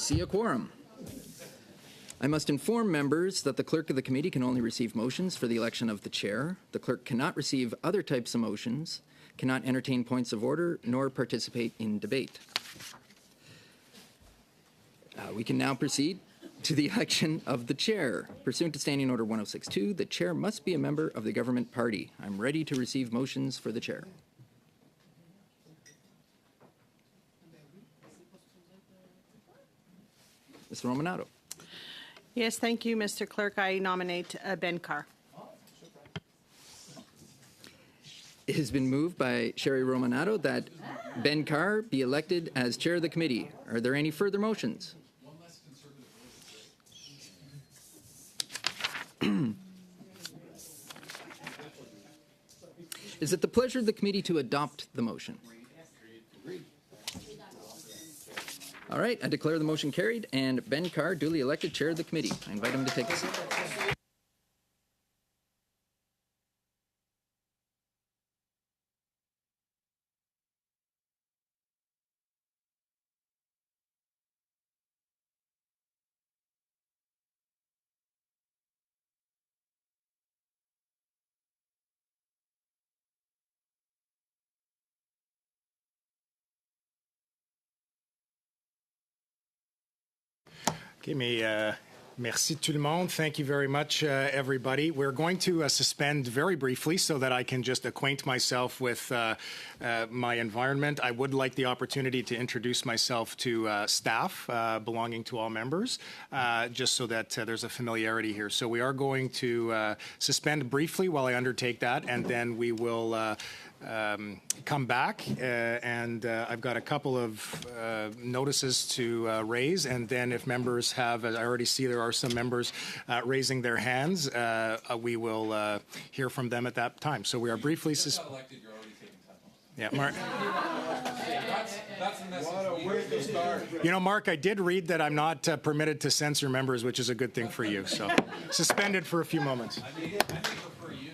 see a quorum. I must inform members that the clerk of the committee can only receive motions for the election of the chair. The clerk cannot receive other types of motions, cannot entertain points of order, nor participate in debate. We can now proceed to the election of the chair. Pursuant to Standing Order 1062, the chair must be a member of the government party. I'm ready to receive motions for the chair. Mr. Romanado. Yes, thank you, Mr. Clerk. I nominate Ben Carr. It has been moved by Sherry Romanado that Ben Carr be elected as chair of the committee. Are there any further motions? Is it the pleasure of the committee to adopt the motion? All right, I declare the motion carried and Ben Carr duly elected chair of the committee. I invite him to take a seat. Okay, merci tout le monde. Thank you very much, everybody. We're going to suspend very briefly so that I can just acquaint myself with my environment. I would like the opportunity to introduce myself to staff belonging to all members, just so that there's a familiarity here. So we are going to suspend briefly while I undertake that, and then we will come back, and I've got a couple of notices to raise, and then if members have, as I already see there are some members raising their hands, we will hear from them at that time. So we are briefly Yeah, Mark. That's a message. You know, Mark, I did read that I'm not permitted to censor members, which is a good thing for you. So suspended for a few moments. I may prefer you.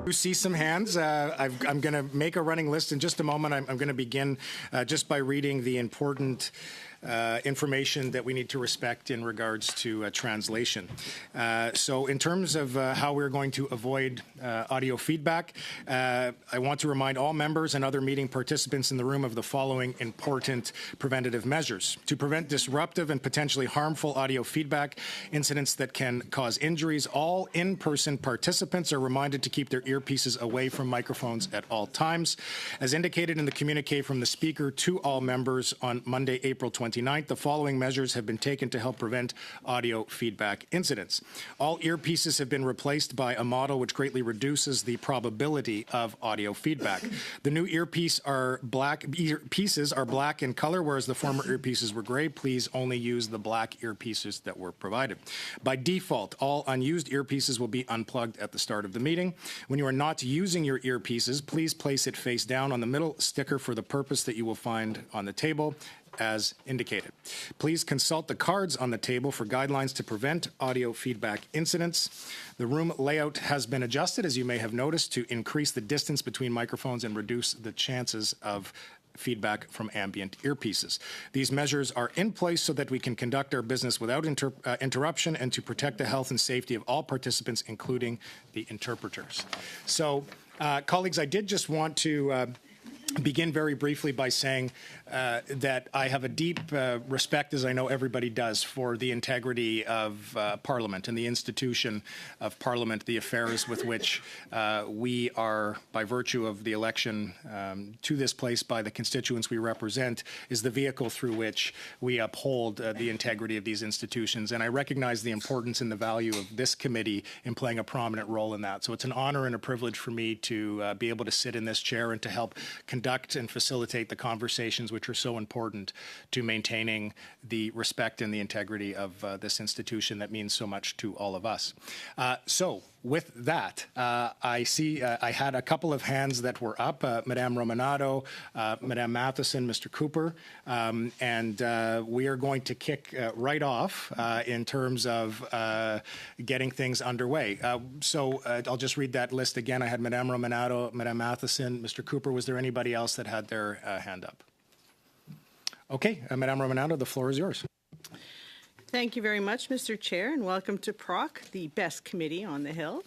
You see some hands. I'm going to make a running list in just a moment. I'm going to begin just by reading the important information that we need to respect in regards to translation. So in terms of how we're going to avoid audio feedback, I want to remind all members and other meeting participants in the room of the following important preventative measures. To prevent disruptive and potentially harmful audio feedback incidents that can cause injuries, all in-person participants are reminded to keep their earpieces away from microphones at all times. As indicated in the communique from the Speaker to all members on Monday, April 29th, the following measures have been taken to help prevent audio feedback incidents. All earpieces have been replaced by a model which greatly reduces the probability of audio feedback. The new earpieces are black in color, whereas the former earpieces were gray. Please only use the black earpieces that were provided. By default, all unused earpieces will be unplugged at the start of the meeting. When you are not using your earpieces, please place it face down on the middle sticker for the purpose that you will find on the table as indicated. Please consult the cards on the table for guidelines to prevent audio feedback incidents. The room layout has been adjusted, as you may have noticed, to increase the distance between microphones and reduce the chances of feedback from ambient earpieces. These measures are in place so that we can conduct our business without interruption and to protect the health and safety of all participants, including the interpreters. So, colleagues, I did just want to begin very briefly by saying that I have a deep respect, as I know everybody does, for the integrity of Parliament and the institution of Parliament, the affairs with which we are, by virtue of the election to this place by the constituents we represent, is the vehicle through which we uphold the integrity of these institutions. And I recognize the importance and the value of this committee in playing a prominent role in that. So it's an honor and a privilege for me to be able to sit in this chair and to help conduct and facilitate the conversations which are so important to maintaining the respect and the integrity of this institution that means so much to all of us. So with that, I see I had a couple of hands that were up, Madame Romanado, Madame Matheson, Mr. Cooper, and we are going to kick right off in terms of getting things underway. So I'll just read that list again. I had Madame Romanado, Madame Matheson, Mr. Cooper. Was there anybody else that had their hand up? Okay, Madame Romanado, the floor is yours. Thank you very much, Mr. Chair, and welcome to PROC, the best committee on the Hill.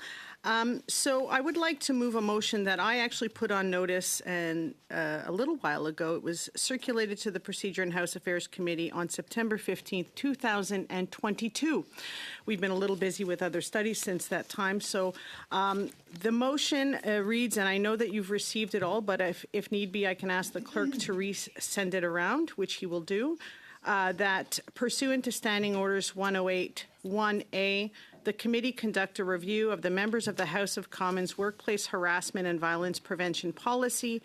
So I would like to move a motion that I actually put on notice and a little while ago. It was circulated to the Procedure and House Affairs Committee on September 15th, 2022. We've been a little busy with other studies since that time. So the motion reads, and I know that you've received it all, but if need be, I can ask the clerk to send it around, which he will do. That pursuant to Standing Orders 108-1A, the committee conduct a review of the members of the House of Commons workplace harassment and violence prevention policy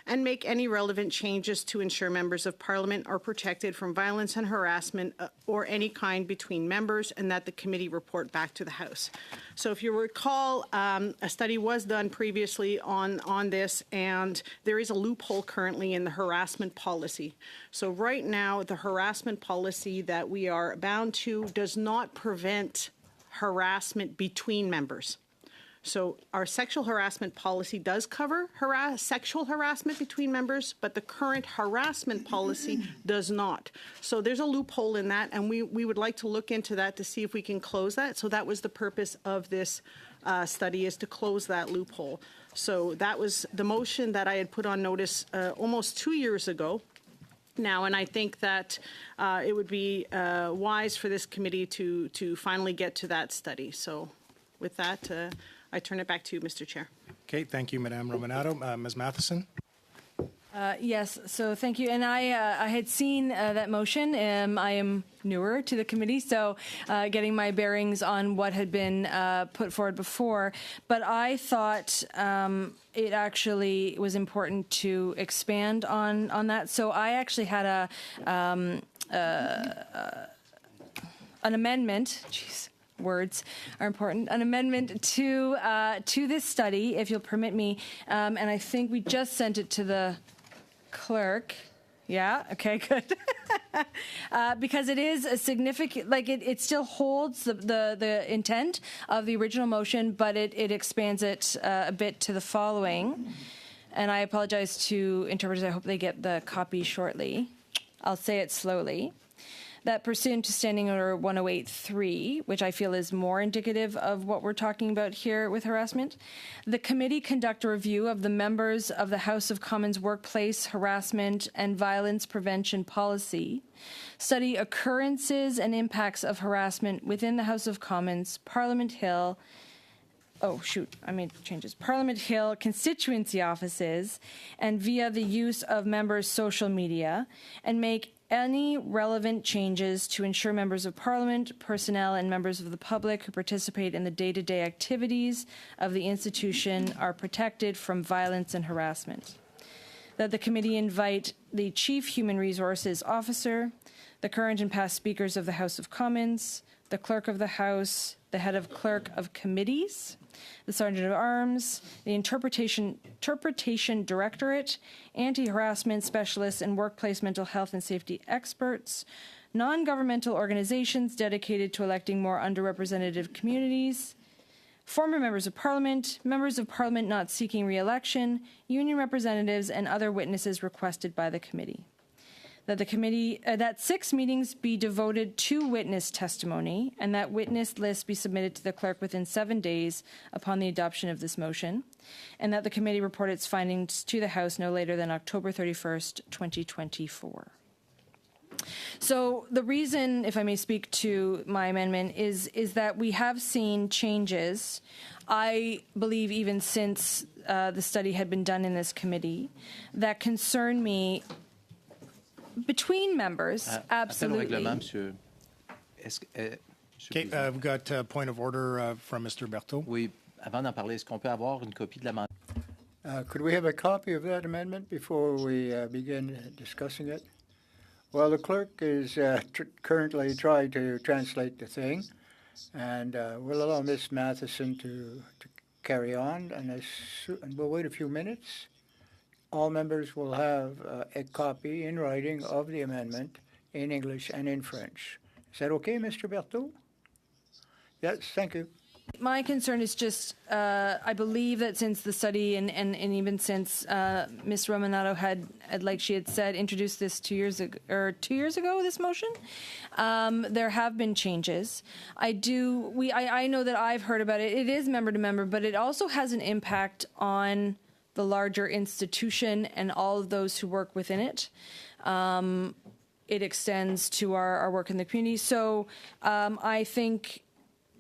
and make any relevant changes to ensure members of Parliament are protected from violence and harassment or any kind between members, and that the committee report back to the House. So if you recall, a study was done previously on this, and there is a loophole currently in the harassment policy. So right now, the harassment policy that we are bound to does not prevent harassment between members. So our sexual harassment policy does cover sexual harassment between members, but the current harassment policy does not. So there's a loophole in that, and we would like to look into that to see if we can close that. So that was the purpose of this study, is to close that loophole. So that was the motion that I had put on notice almost 2 years ago now, and I think that it would be wise for this committee to finally get to that study. So with that, I turn it back to you, Mr. Chair. Okay, thank you, Madame Romanado. Ms. Matheson? Yes, so thank you. And I had seen that motion. I am newer to the committee, so getting my bearings on what had been put forward before. But I thought it actually was important to expand on that. So I actually had an amendment. Jeez. Words are important. An amendment to this study, if you'll permit me, and I think we just sent it to the clerk. Yeah. Okay. Good. because it is a significant, like it still holds the intent of the original motion, but it expands it a bit to the following. And I apologize to interpreters. I hope they get the copy shortly. I'll say it slowly. That pursuant to Standing Order 1083, which I feel is more indicative of what we're talking about here with harassment, the committee conduct a review of the members of the House of Commons workplace harassment and violence prevention policy, study occurrences and impacts of harassment within the House of Commons, Parliament Hill, Parliament Hill constituency offices, and via the use of members' social media, and make any relevant changes to ensure members of Parliament, personnel, and members of the public who participate in the day-to-day activities of the institution are protected from violence and harassment. That the committee invite the Chief Human Resources Officer, the current and past speakers of the House of Commons, the Clerk of the House, the Head of Clerk of Committees, the Sergeant of Arms, the Interpretation Directorate, anti-harassment specialists, and workplace mental health and safety experts, non-governmental organizations dedicated to electing more underrepresented communities, former members of Parliament not seeking re-election, union representatives, and other witnesses requested by the committee. That 6 meetings be devoted to witness testimony, and that witness list be submitted to the clerk within 7 days upon the adoption of this motion, and that the committee report its findings to the House no later than October 31st, 2024. So the reason, if I may speak to my amendment, is that we have seen changes, I believe even since the study had been done in this committee, that concern me between members, absolutely. Okay, we've got a point of order from Mr. Berthaud. Oui, avant d'en parler, est-ce qu'on peut avoir une copie de l'amendement? Could we have a copy of that amendment before we begin discussing it? Well, the clerk is currently trying to translate the thing, and we'll allow Ms. Matheson to carry on, and we'll wait a few minutes. All members will have a copy in writing of the amendment in English and in French. Is that okay, Mr. Berthaud? Yes, thank you. My concern is just, I believe that since the study and even since Ms. Romanato had, like she had said, introduced this 2 years ago, this motion, there have been changes. I know that I've heard about it. It is member to member, but it also has an impact on the larger institution and all of those who work within it. It extends to our work in the community. So I think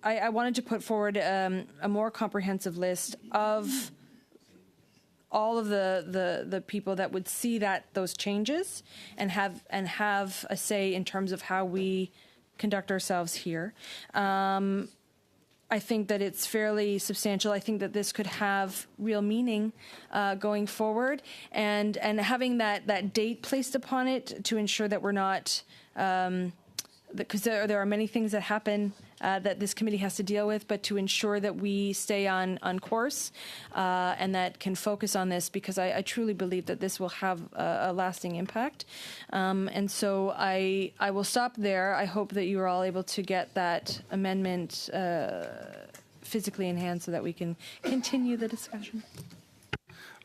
I wanted to put forward a more comprehensive list of all of the people that would see those changes and have a say in terms of how we conduct ourselves here. I think that it's fairly substantial. I think that this could have real meaning going forward, and having that date placed upon it to ensure that we're not, because there are many things that happen that this committee has to deal with, but to ensure that we stay on course and that can focus on this, because I truly believe that this will have a lasting impact. And so I will stop there. I hope that you are all able to get that amendment physically in hand so that we can continue the discussion.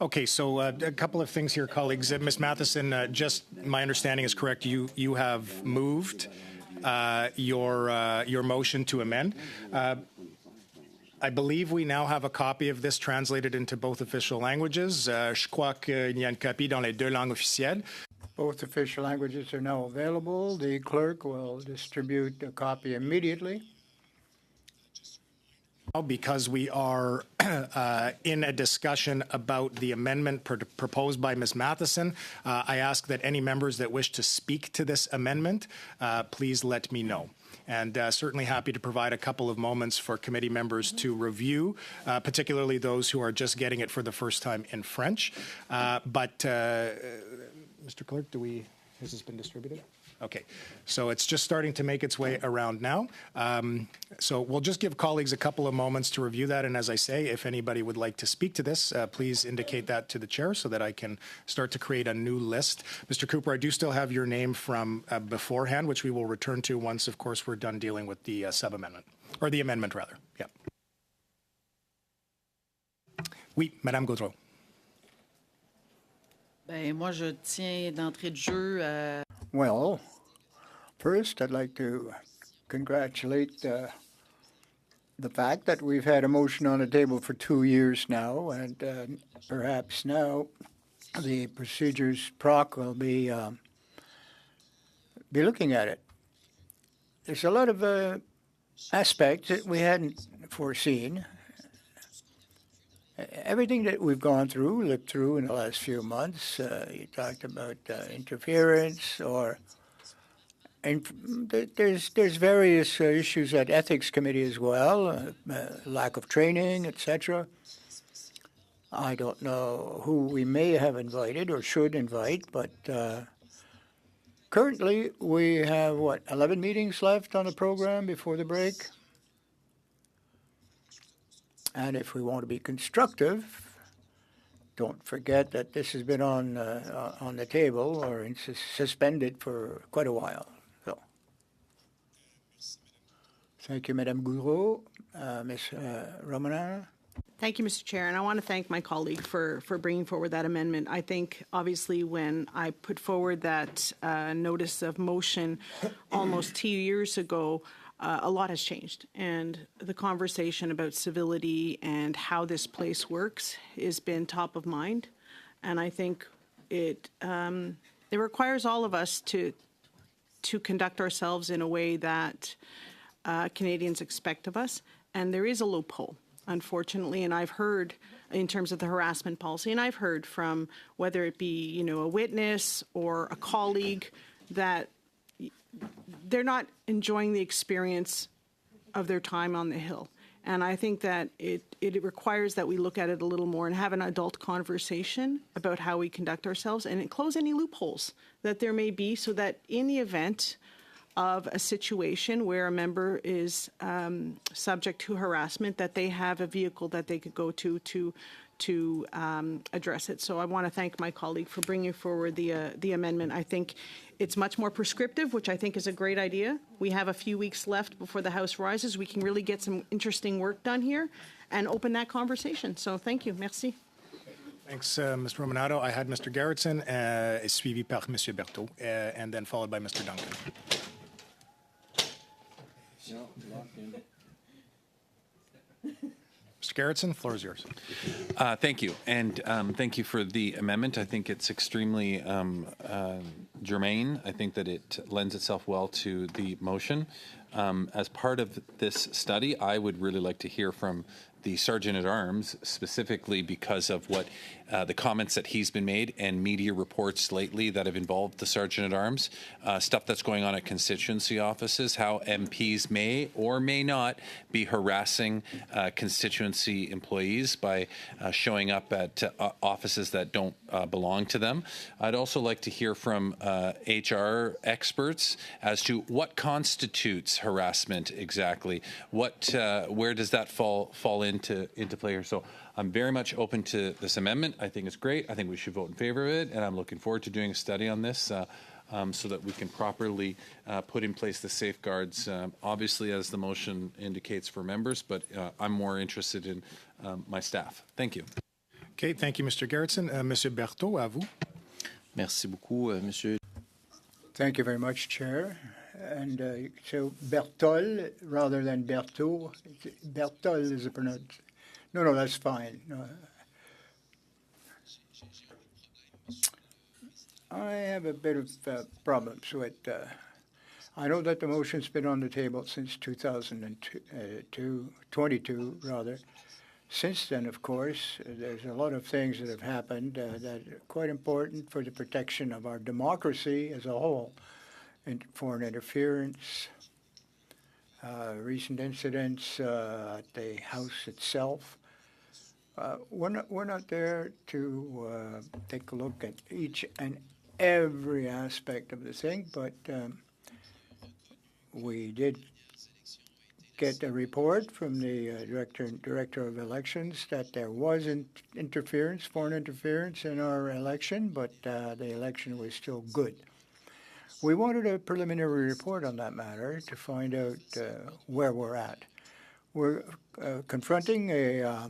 Okay, so a couple of things here, colleagues. Ms. Matheson, just my understanding is correct. You have moved your motion to amend. I believe we now have a copy of this translated into both official languages. Je crois qu'il y a une copie dans les deux langues officielles. Both official languages are now available. The clerk will distribute a copy immediately. Because we are in a discussion about the amendment proposed by Ms. Matheson, I ask that any members that wish to speak to this amendment, please let me know. And certainly happy to provide a couple of moments for committee members to review, particularly those who are just getting it for the first time in French. But, Mr. Clerk, do we Has this been distributed? Okay, so it's just starting to make its way around now. So we'll just give colleagues a couple of moments to review that. And as I say, if anybody would like to speak to this, please indicate that to the chair so that I can start to create a new list. Mr. Cooper, I do still have your name from beforehand, which we will return to once, of course, we're done dealing with the sub-amendment, or the amendment, rather. Yeah. Oui, Madame Gaudreau. Ben, moi, je tiens d'entrée de jeu à... Well, first, I'd like to congratulate the fact that we've had a motion on the table for 2 years now, and perhaps now the procedures proc will be looking at it. There's a lot of aspects that we hadn't foreseen. Everything that we've gone through, lived through in the last few months, you talked about interference, and there's various issues at ethics committee as well, lack of training, etc. I don't know who we may have invited or should invite, but currently we have, 11 meetings left on the program before the break? And if we want to be constructive, don't forget that this has been on the table or suspended for quite a while. So, thank you, Madame Gaudreau. Ms. Romana. Thank you, Mr. Chair, and I want to thank my colleague for bringing forward that amendment. I think, obviously, when I put forward that notice of motion almost 2 years ago, a lot has changed, and the conversation about civility and how this place works has been top of mind. And I think it requires all of us to conduct ourselves in a way that Canadians expect of us. And there is a loophole, unfortunately, and I've heard in terms of the harassment policy, and I've heard from whether it be a witness or a colleague that they're not enjoying the experience of their time on the Hill. And I think that it requires that we look at it a little more and have an adult conversation about how we conduct ourselves and close any loopholes that there may be, so that in the event of a situation where a member is subject to harassment, that they have a vehicle that they could go to address it. So I want to thank my colleague for bringing forward the amendment. I think it's much more prescriptive, which I think is a great idea. We have a few weeks left before the House rises. We can really get some interesting work done here and open that conversation. So thank you. Merci. Thanks, Mr. Romanato. I had Mr. Gerritsen, suivi par Monsieur Berthaud, and then followed by Mr. Duncan. Mr. Gerritsen, the floor is yours. Thank you, and thank you for the amendment. I think it's extremely germane. I think that it lends itself well to the motion. As part of this study, I would really like to hear from the Sergeant-at-Arms, specifically because of what the comments that he's been made and media reports lately that have involved the Sergeant-at-Arms, stuff that's going on at constituency offices, how MPs may or may not be harassing constituency employees by showing up at offices that don't belong to them. I'd also like to hear from HR experts as to what constitutes harassment exactly. Where does that fall into play here? So I'm very much open to this amendment. I think it's great. I think we should vote in favor of it, and I'm looking forward to doing a study on this so that we can properly put in place the safeguards, obviously as the motion indicates for members, but I'm more interested in my staff. Thank you. Okay, thank you, Mr. Gerritsen. Monsieur Berthaud, à vous. Merci beaucoup, Monsieur. Thank you very much, Chair. And so Bertol rather than Berthaud. Bertol is a pronunciation. No, that's fine. No. I have a bit of problems with. I know that the motion's been on the table since 2022, rather. Since then, of course, there's a lot of things that have happened that are quite important for the protection of our democracy as a whole. Foreign interference, recent incidents at the House itself. We're not there to take a look at each and every aspect of the thing, but we did get a report from the director of elections that there wasn't foreign interference in our election, but the election was still good. We wanted a preliminary report on that matter to find out where we're at. We're confronting a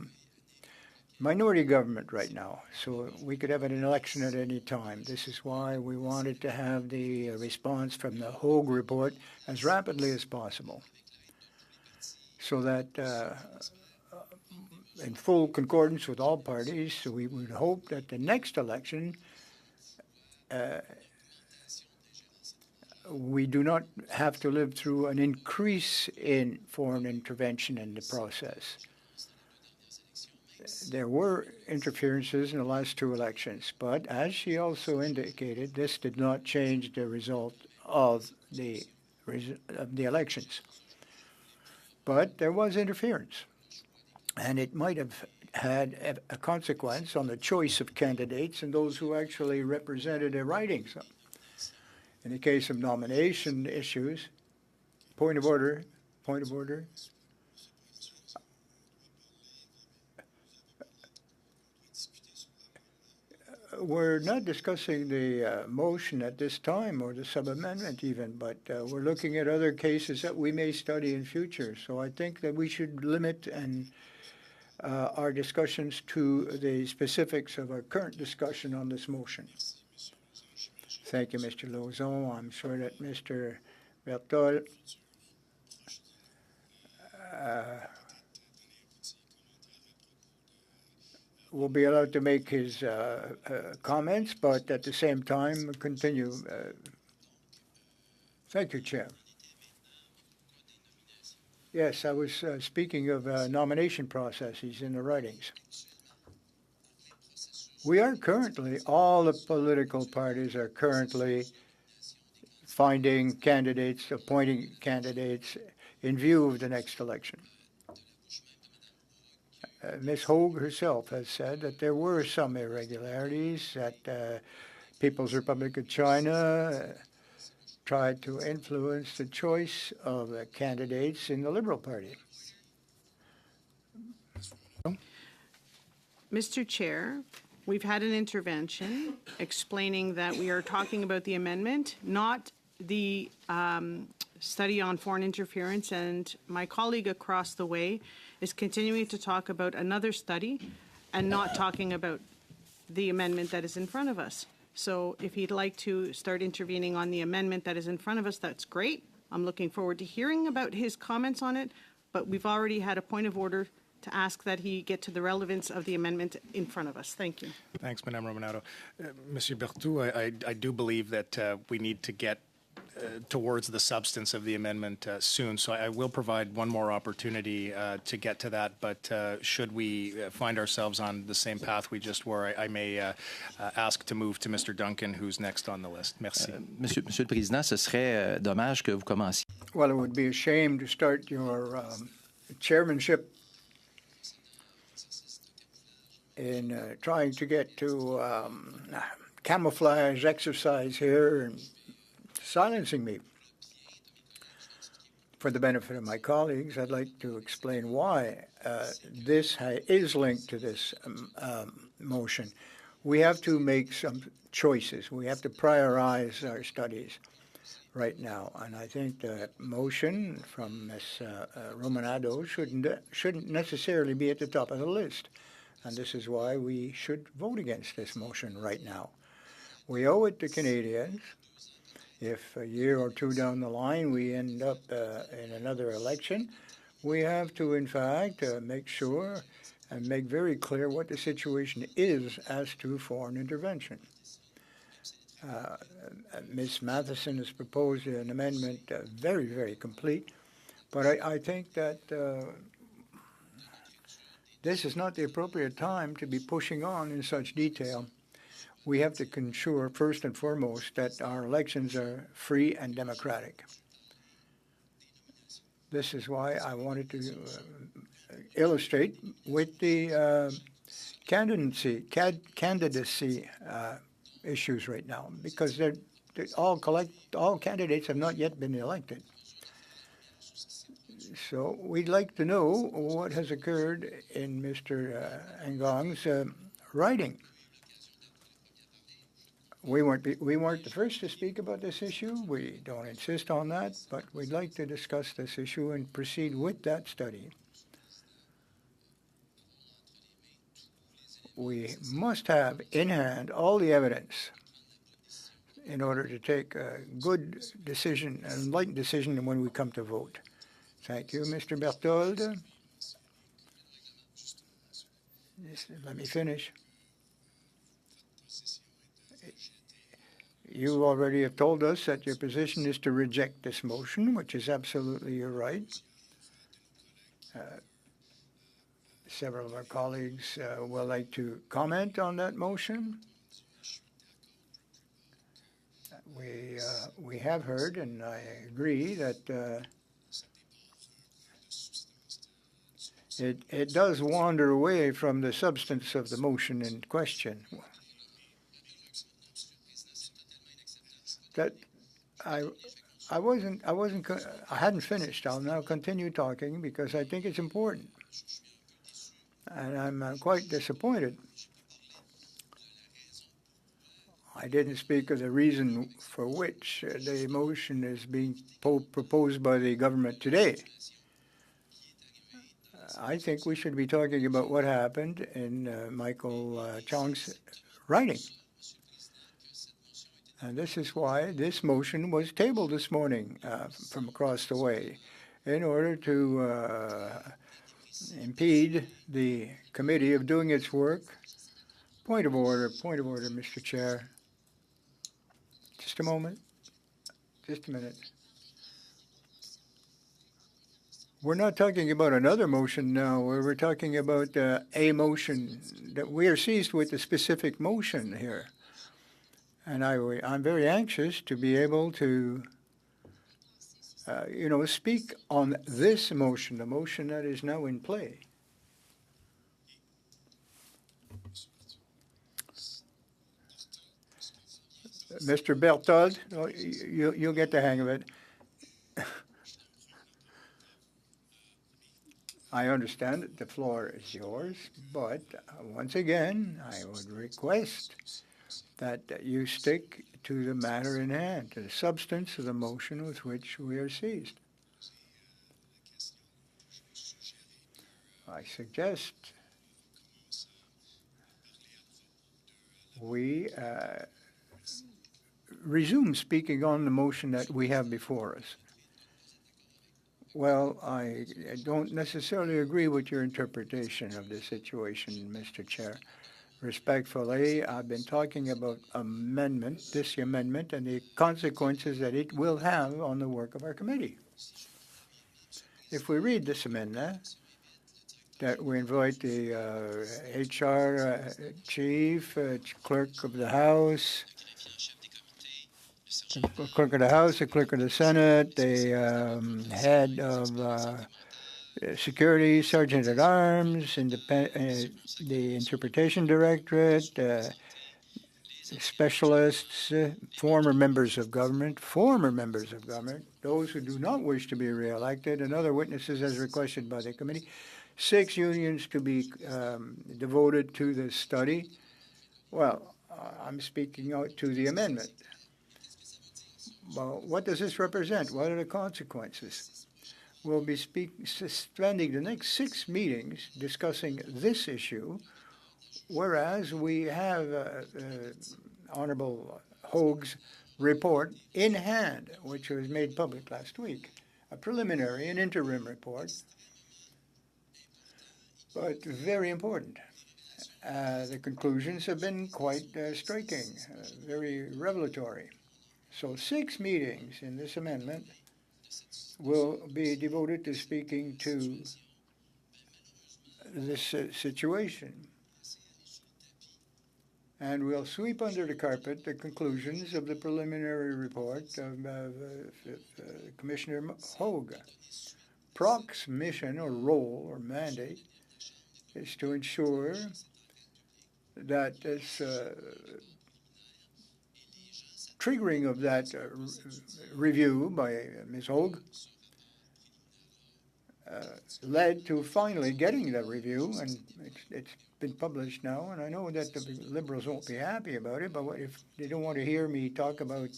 minority government right now, so we could have an election at any time. This is why we wanted to have the response from the Hogue report as rapidly as possible, so that in full concordance with all parties, so we would hope that the next election we do not have to live through an increase in foreign intervention in the process. There were interferences in the last two elections, but as she also indicated, this did not change the result of the elections. But there was interference, and it might have had a consequence on the choice of candidates and those who actually represented their ridings. In the case of nomination issues, point of order. We're not discussing the motion at this time or the sub-amendment even, but we're looking at other cases that we may study in future. So I think that we should limit our discussions to the specifics of our current discussion on this motion. Thank you, Mr. Lauzon. I'm sure that Mr. Berthold will be allowed to make his comments, but at the same time continue. Thank you, Chair. Yes, I was speaking of nomination processes in the writings. We are currently, all the political parties are currently finding candidates, appointing candidates in view of the next election. Ms. Hogue herself has said that there were some irregularities, that People's Republic of China tried to influence the choice of the candidates in the Liberal Party. Mr. Chair, we've had an intervention explaining that we are talking about the amendment, not the study on foreign interference, and my colleague across the way is continuing to talk about another study and not talking about the amendment that is in front of us. So if he'd like to start intervening on the amendment that is in front of us, that's great. I'm looking forward to hearing about his comments on it, but we've already had a point of order to ask that he get to the relevance of the amendment in front of us. Thank you. Thanks, Madame Romanado. Monsieur Berthoud, I do believe that we need to get towards the substance of the amendment soon, so I will provide one more opportunity to get to that, but should we find ourselves on the same path we just were, I may ask to move to Mr. Duncan, who's next on the list. Merci. Monsieur le Président, ce serait dommage que vous commenciez. Well, it would be a shame to start your chairmanship in trying to get to camouflage exercise here and silencing me. For the benefit of my colleagues, I'd like to explain why this is linked to this motion. We have to make some choices. We have to prioritize our studies right now, and I think the motion from Ms. Romanado shouldn't necessarily be at the top of the list, and this is why we should vote against this motion right now. We owe it to Canadians. If a year or two down the line we end up in another election, we have to, in fact, make sure and make very clear what the situation is as to foreign intervention. Ms. Matheson has proposed an amendment very, very complete, but I think that this is not the appropriate time to be pushing on in such detail. We have to ensure, first and foremost, that our elections are free and democratic. This is why I wanted to illustrate with the candidacy issues right now because all candidates have not yet been elected. So we'd like to know what has occurred in Mr. Ngong's writing. We weren't the first to speak about this issue. We don't insist on that, but we'd like to discuss this issue and proceed with that study. We must have in hand all the evidence in order to take a good decision, an enlightened decision when we come to vote. Thank you, Mr. Berthold. Let me finish. You already have told us that your position is to reject this motion, which is absolutely your right. Several of our colleagues would like to comment on that motion. We have heard, and I agree that it does wander away from the substance of the motion in question. That I hadn't finished. I'll now continue talking because I think it's important, and I'm quite disappointed. I didn't speak of the reason for which the motion is being proposed by the government today. I think we should be talking about what happened in Michael Chong's writing. And this is why this motion was tabled this morning from across the way, in order to impede the committee of doing its work. Point of order, Mr. Chair. Just a moment. Just a minute. We're not talking about another motion now. We're talking about a motion that we are seized with a specific motion here. And I'm very anxious to be able to, speak on this motion, the motion that is now in play. Mr. Berthold, you'll get the hang of it. I understand that the floor is yours, but once again, I would request that you stick to the matter in hand, to the substance of the motion with which we are seized. I suggest we resume speaking on the motion that we have before us. Well, I don't necessarily agree with your interpretation of the situation, Mr. Chair. Respectfully, I've been talking about this amendment, and the consequences that it will have on the work of our committee. If we read this amendment, that we invite the HR chief, clerk of the House, the clerk of the House, the clerk of the Senate, the head of Security, Sergeant at Arms, the Interpretation Directorate, specialists, former members of government, those who do not wish to be reelected, and other witnesses as requested by the committee. 6 unions to be devoted to this study. Well, I'm speaking out to the amendment. Well, what does this represent? What are the consequences? We'll be spending the next 6 meetings discussing this issue, whereas we have Honorable Hoag's report in hand, which was made public last week, a preliminary and interim report, but very important. The conclusions have been quite striking, very revelatory. So 6 meetings in this amendment will be devoted to speaking to this situation. And we'll sweep under the carpet the conclusions of the preliminary report of Commissioner Hoag. PROC's mission or role or mandate is to ensure that this triggering of that review by Ms. Hogue led to finally getting the review, and it's been published now, and I know that the Liberals won't be happy about it, but what if they don't want to hear me talk about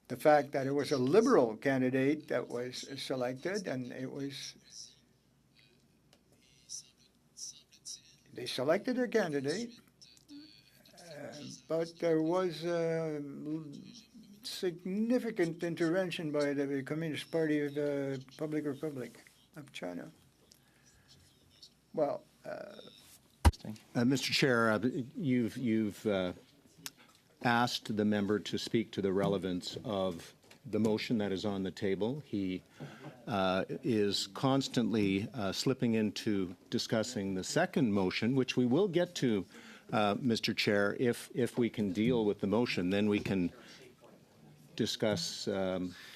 the fact that it was a Liberal candidate that was selected, and they selected a candidate, but there was significant intervention by the Communist Party of the Public Republic of China. Well, Mr. Chair, you've asked the member to speak to the relevance of the motion that is on the table. He is constantly slipping into discussing the second motion, which we will get to, Mr. Chair. If we can deal with the motion, then we can discuss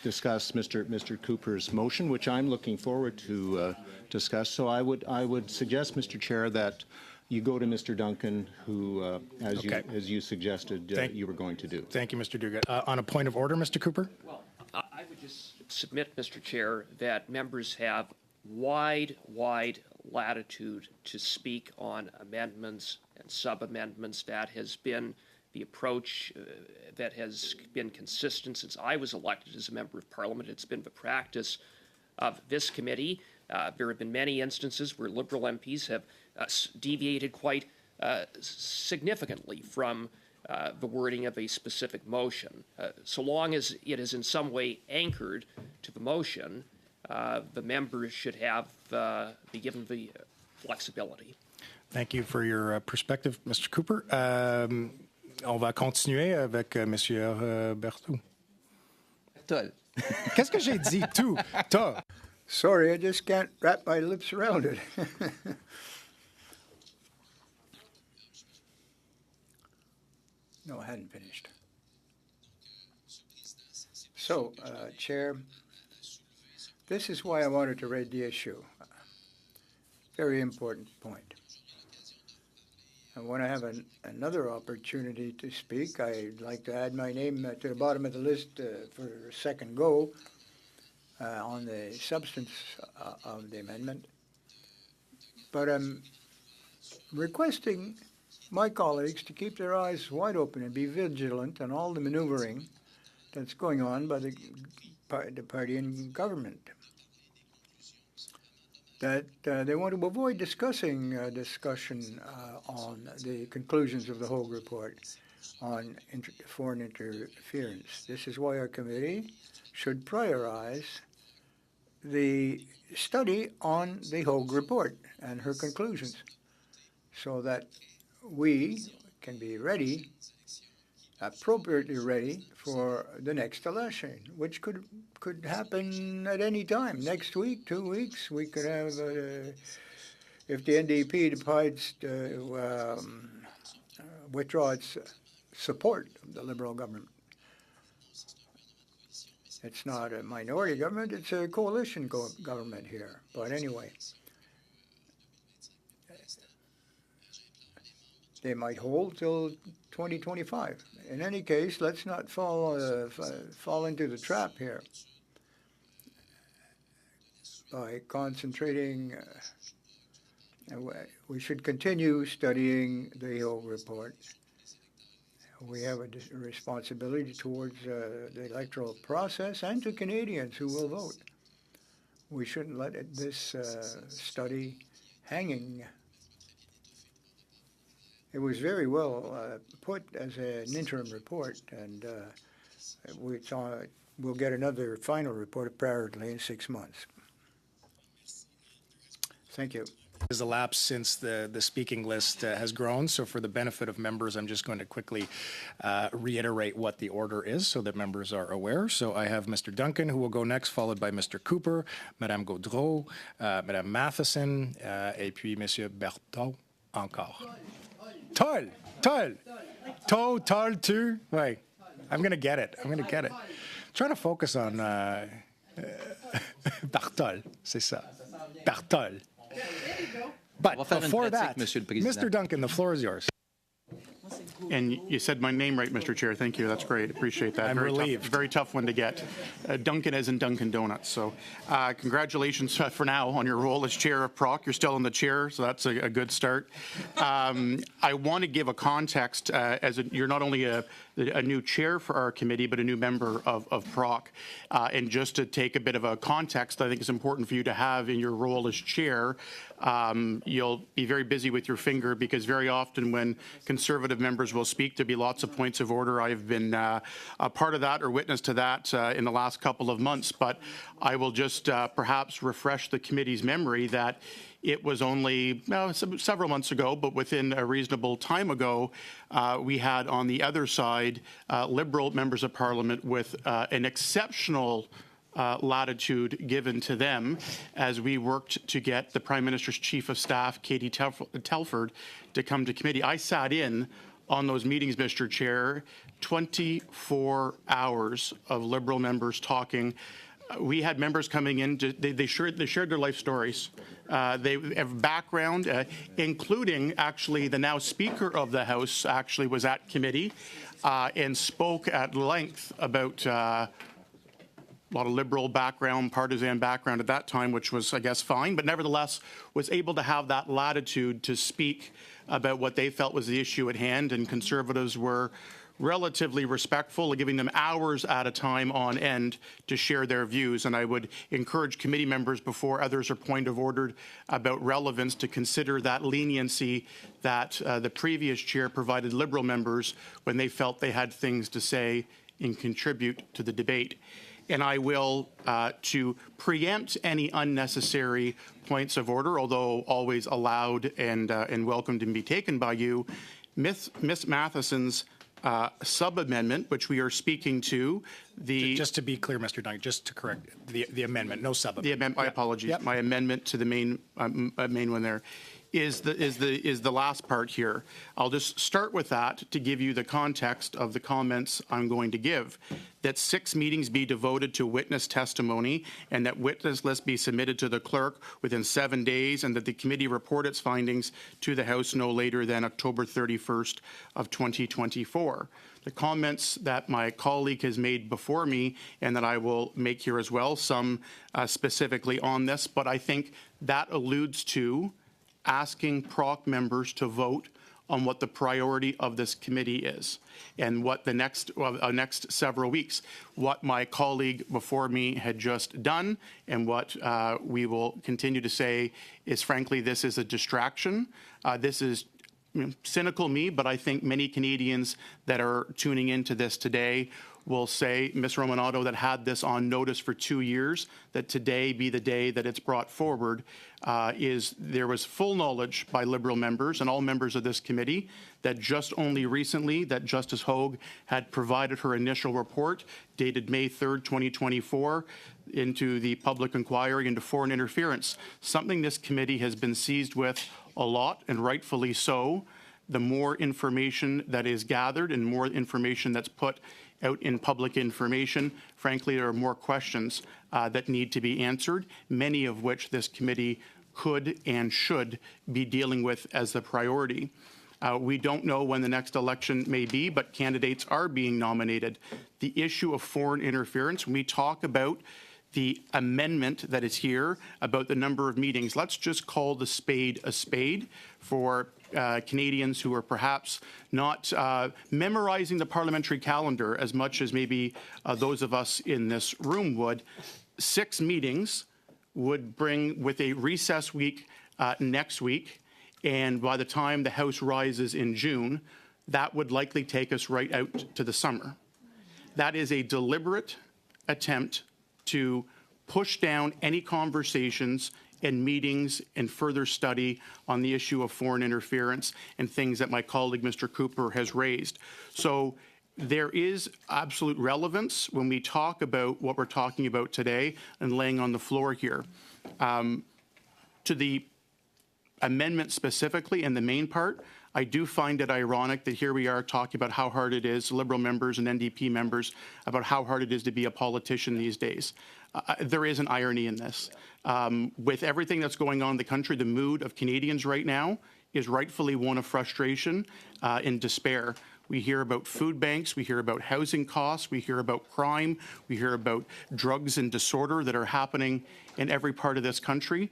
Mr. Cooper's motion, which I'm looking forward to discuss. So I would suggest, Mr. Chair, that you go to Mr. Duncan, who, as you suggested, you were going to do. Thank you, Mr. Duguid. On a point of order, Mr. Cooper? Well, I would just submit, Mr. Chair, that members have wide latitude to speak on amendments and sub-amendments. That has been the approach that has been consistent since I was elected as a member of Parliament. It's been the practice of this committee. There have been many instances where Liberal MPs have deviated quite significantly from the wording of a specific motion. So long as it is in some way anchored to the motion, the members should be given the flexibility. Thank you for your perspective, Mr. Cooper. On va continuer avec Monsieur Berthoud. Qu'est-ce que j'ai dit? Tout. Toi. sorry, I just can't wrap my lips around it. No, I hadn't finished. So, Chair, this is why I wanted to raise the issue. Very important point. And when I have another opportunity to speak, I'd like to add my name to the bottom of the list for a second go on the substance of the amendment. But I'm requesting my colleagues to keep their eyes wide open and be vigilant on all the maneuvering that's going on by the party in government. That they want to avoid discussion on the conclusions of the Hogue Report on foreign interference. This is why our committee should prioritize the study on the Hogue Report and her conclusions so that we can be ready, appropriately ready, for the next election, which could happen at any time. Next week, 2 weeks, we could have, if the NDP decides to withdraw its support of the Liberal government. It's not a minority government, it's a coalition government here. But anyway, they might hold till 2025. In any case, let's not fall into the trap here by concentrating. We should continue studying the Hogue Report. We have a responsibility towards the electoral process and to Canadians who will vote. We shouldn't let this study hanging. It was very well put as an interim report, and we'll get another final report apparently in 6 months. Thank you. Has elapsed since the speaking list has grown, so for the benefit of members, I'm just going to quickly reiterate what the order is so that members are aware. So I have Mr. Duncan, who will go next, followed by Mr. Cooper, Madame Gaudreau, Madame Matheson, et puis Monsieur Berthaud encore. Toll, tu. Wait, I'm going to get it. I'm trying to focus on Bartol, c'est ça. Bartol. But before that, Mr. Duncan, the floor is yours. And you said my name right, Mr. Chair. Thank you. That's great. Appreciate that. I'm relieved. Very tough one to get. Duncan as in Dunkin' Donuts. So congratulations for now on your role as chair of PROC. You're still in the chair, so that's a good start. I want to give a context you're not only a new chair for our committee, but a new member of PROC. And just to take a bit of a context, I think it's important for you to have in your role as chair. You'll be very busy with your finger because very often when Conservative members will speak, there'll be lots of points of order. I've been a part of that or witness to that in the last couple of months, but I will just perhaps refresh the committee's memory that it was only several months ago, but within a reasonable time ago, we had on the other side Liberal members of Parliament with an exceptional latitude given to them as we worked to get the Prime Minister's Chief of Staff, Katie Telford, to come to committee. I sat in on those meetings, Mr. Chair, 24 hours of Liberal members talking. We had members coming in, they shared their life stories. They have background, including actually the now Speaker of the House actually was at committee and spoke at length about a lot of Liberal background, partisan background at that time, which was, I guess, fine, but nevertheless was able to have that latitude to speak about what they felt was the issue at hand, and Conservatives were relatively respectful, giving them hours at a time on end to share their views. And I would encourage committee members, before others are point of ordered about relevance, to consider that leniency that the previous chair provided Liberal members when they felt they had things to say and contribute to the debate. And I will, to preempt any unnecessary points of order, although always allowed and welcome to be taken by you, Miss Matheson's sub-amendment, which we are speaking to, Just to be clear, Mr. Duncan, just to correct the amendment, no sub-amendment. My apologies. Yep. My amendment to the main one there is the last part here. I'll just start with that to give you the context of the comments I'm going to give. That 6 meetings be devoted to witness testimony and that witness list be submitted to the clerk within 7 days, and that the committee report its findings to the House no later than October 31st of 2024. The comments that my colleague has made before me and that I will make here as well, some specifically on this, but I think that alludes to asking PROC members to vote on what the priority of this committee is and what the next several weeks, what my colleague before me had just done, and what we will continue to say is, frankly, this is a distraction. This is cynical me, but I think many Canadians that are tuning into this today will say, Ms. Romanato, that had this on notice for 2 years, that today be the day that it's brought forward, there was full knowledge by Liberal members and all members of this committee that just only recently that Justice Hogue had provided her initial report dated May 3rd, 2024, into the public inquiry into foreign interference, something this committee has been seized with a lot, and rightfully so. The more information that is gathered and more information that's put out in public information, frankly, there are more questions that need to be answered, many of which this committee could and should be dealing with as the priority. We don't know when the next election may be, but candidates are being nominated. The issue of foreign interference, when we talk about the amendment that is here about the number of meetings, let's just call the spade a spade for Canadians who are perhaps not memorizing the parliamentary calendar as much as maybe those of us in this room would. 6 meetings would bring, with a recess week next week, and by the time the House rises in June, that would likely take us right out to the summer. That is a deliberate attempt to push down any conversations and meetings and further study on the issue of foreign interference and things that my colleague, Mr. Cooper, has raised. So there is absolute relevance when we talk about what we're talking about today and laying on the floor here. To the amendment specifically in the main part, I do find it ironic that here we are talking about how hard it is, Liberal members and NDP members, about how hard it is to be a politician these days. There is an irony in this. With everything that's going on in the country, the mood of Canadians right now is rightfully one of frustration and despair. We hear about food banks. We hear about housing costs. We hear about crime. We hear about drugs and disorder that are happening in every part of this country.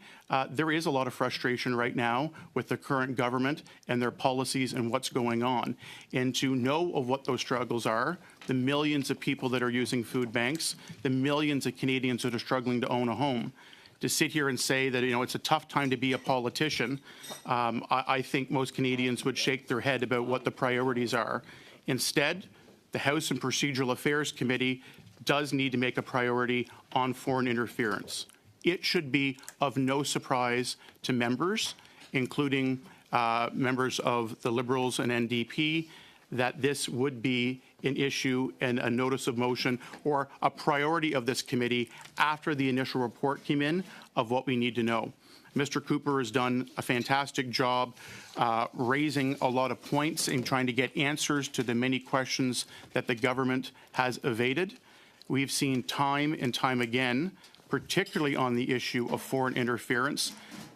There is a lot of frustration right now with the current government and their policies and what's going on. And to know of what those struggles are, the millions of people that are using food banks, the millions of Canadians that are struggling to own a home, to sit here and say that, you know, it's a tough time to be a politician, I think most Canadians would shake their head about what the priorities are. Instead, the House and Procedural Affairs Committee does need to make a priority on foreign interference. It should be of no surprise to members, including members of the Liberals and NDP, that this would be an issue and a notice of motion or a priority of this committee after the initial report came in of what we need to know. Mr. Cooper has done a fantastic job raising a lot of points and trying to get answers to the many questions that the government has evaded. We've seen time and time again, particularly on the issue of foreign interference,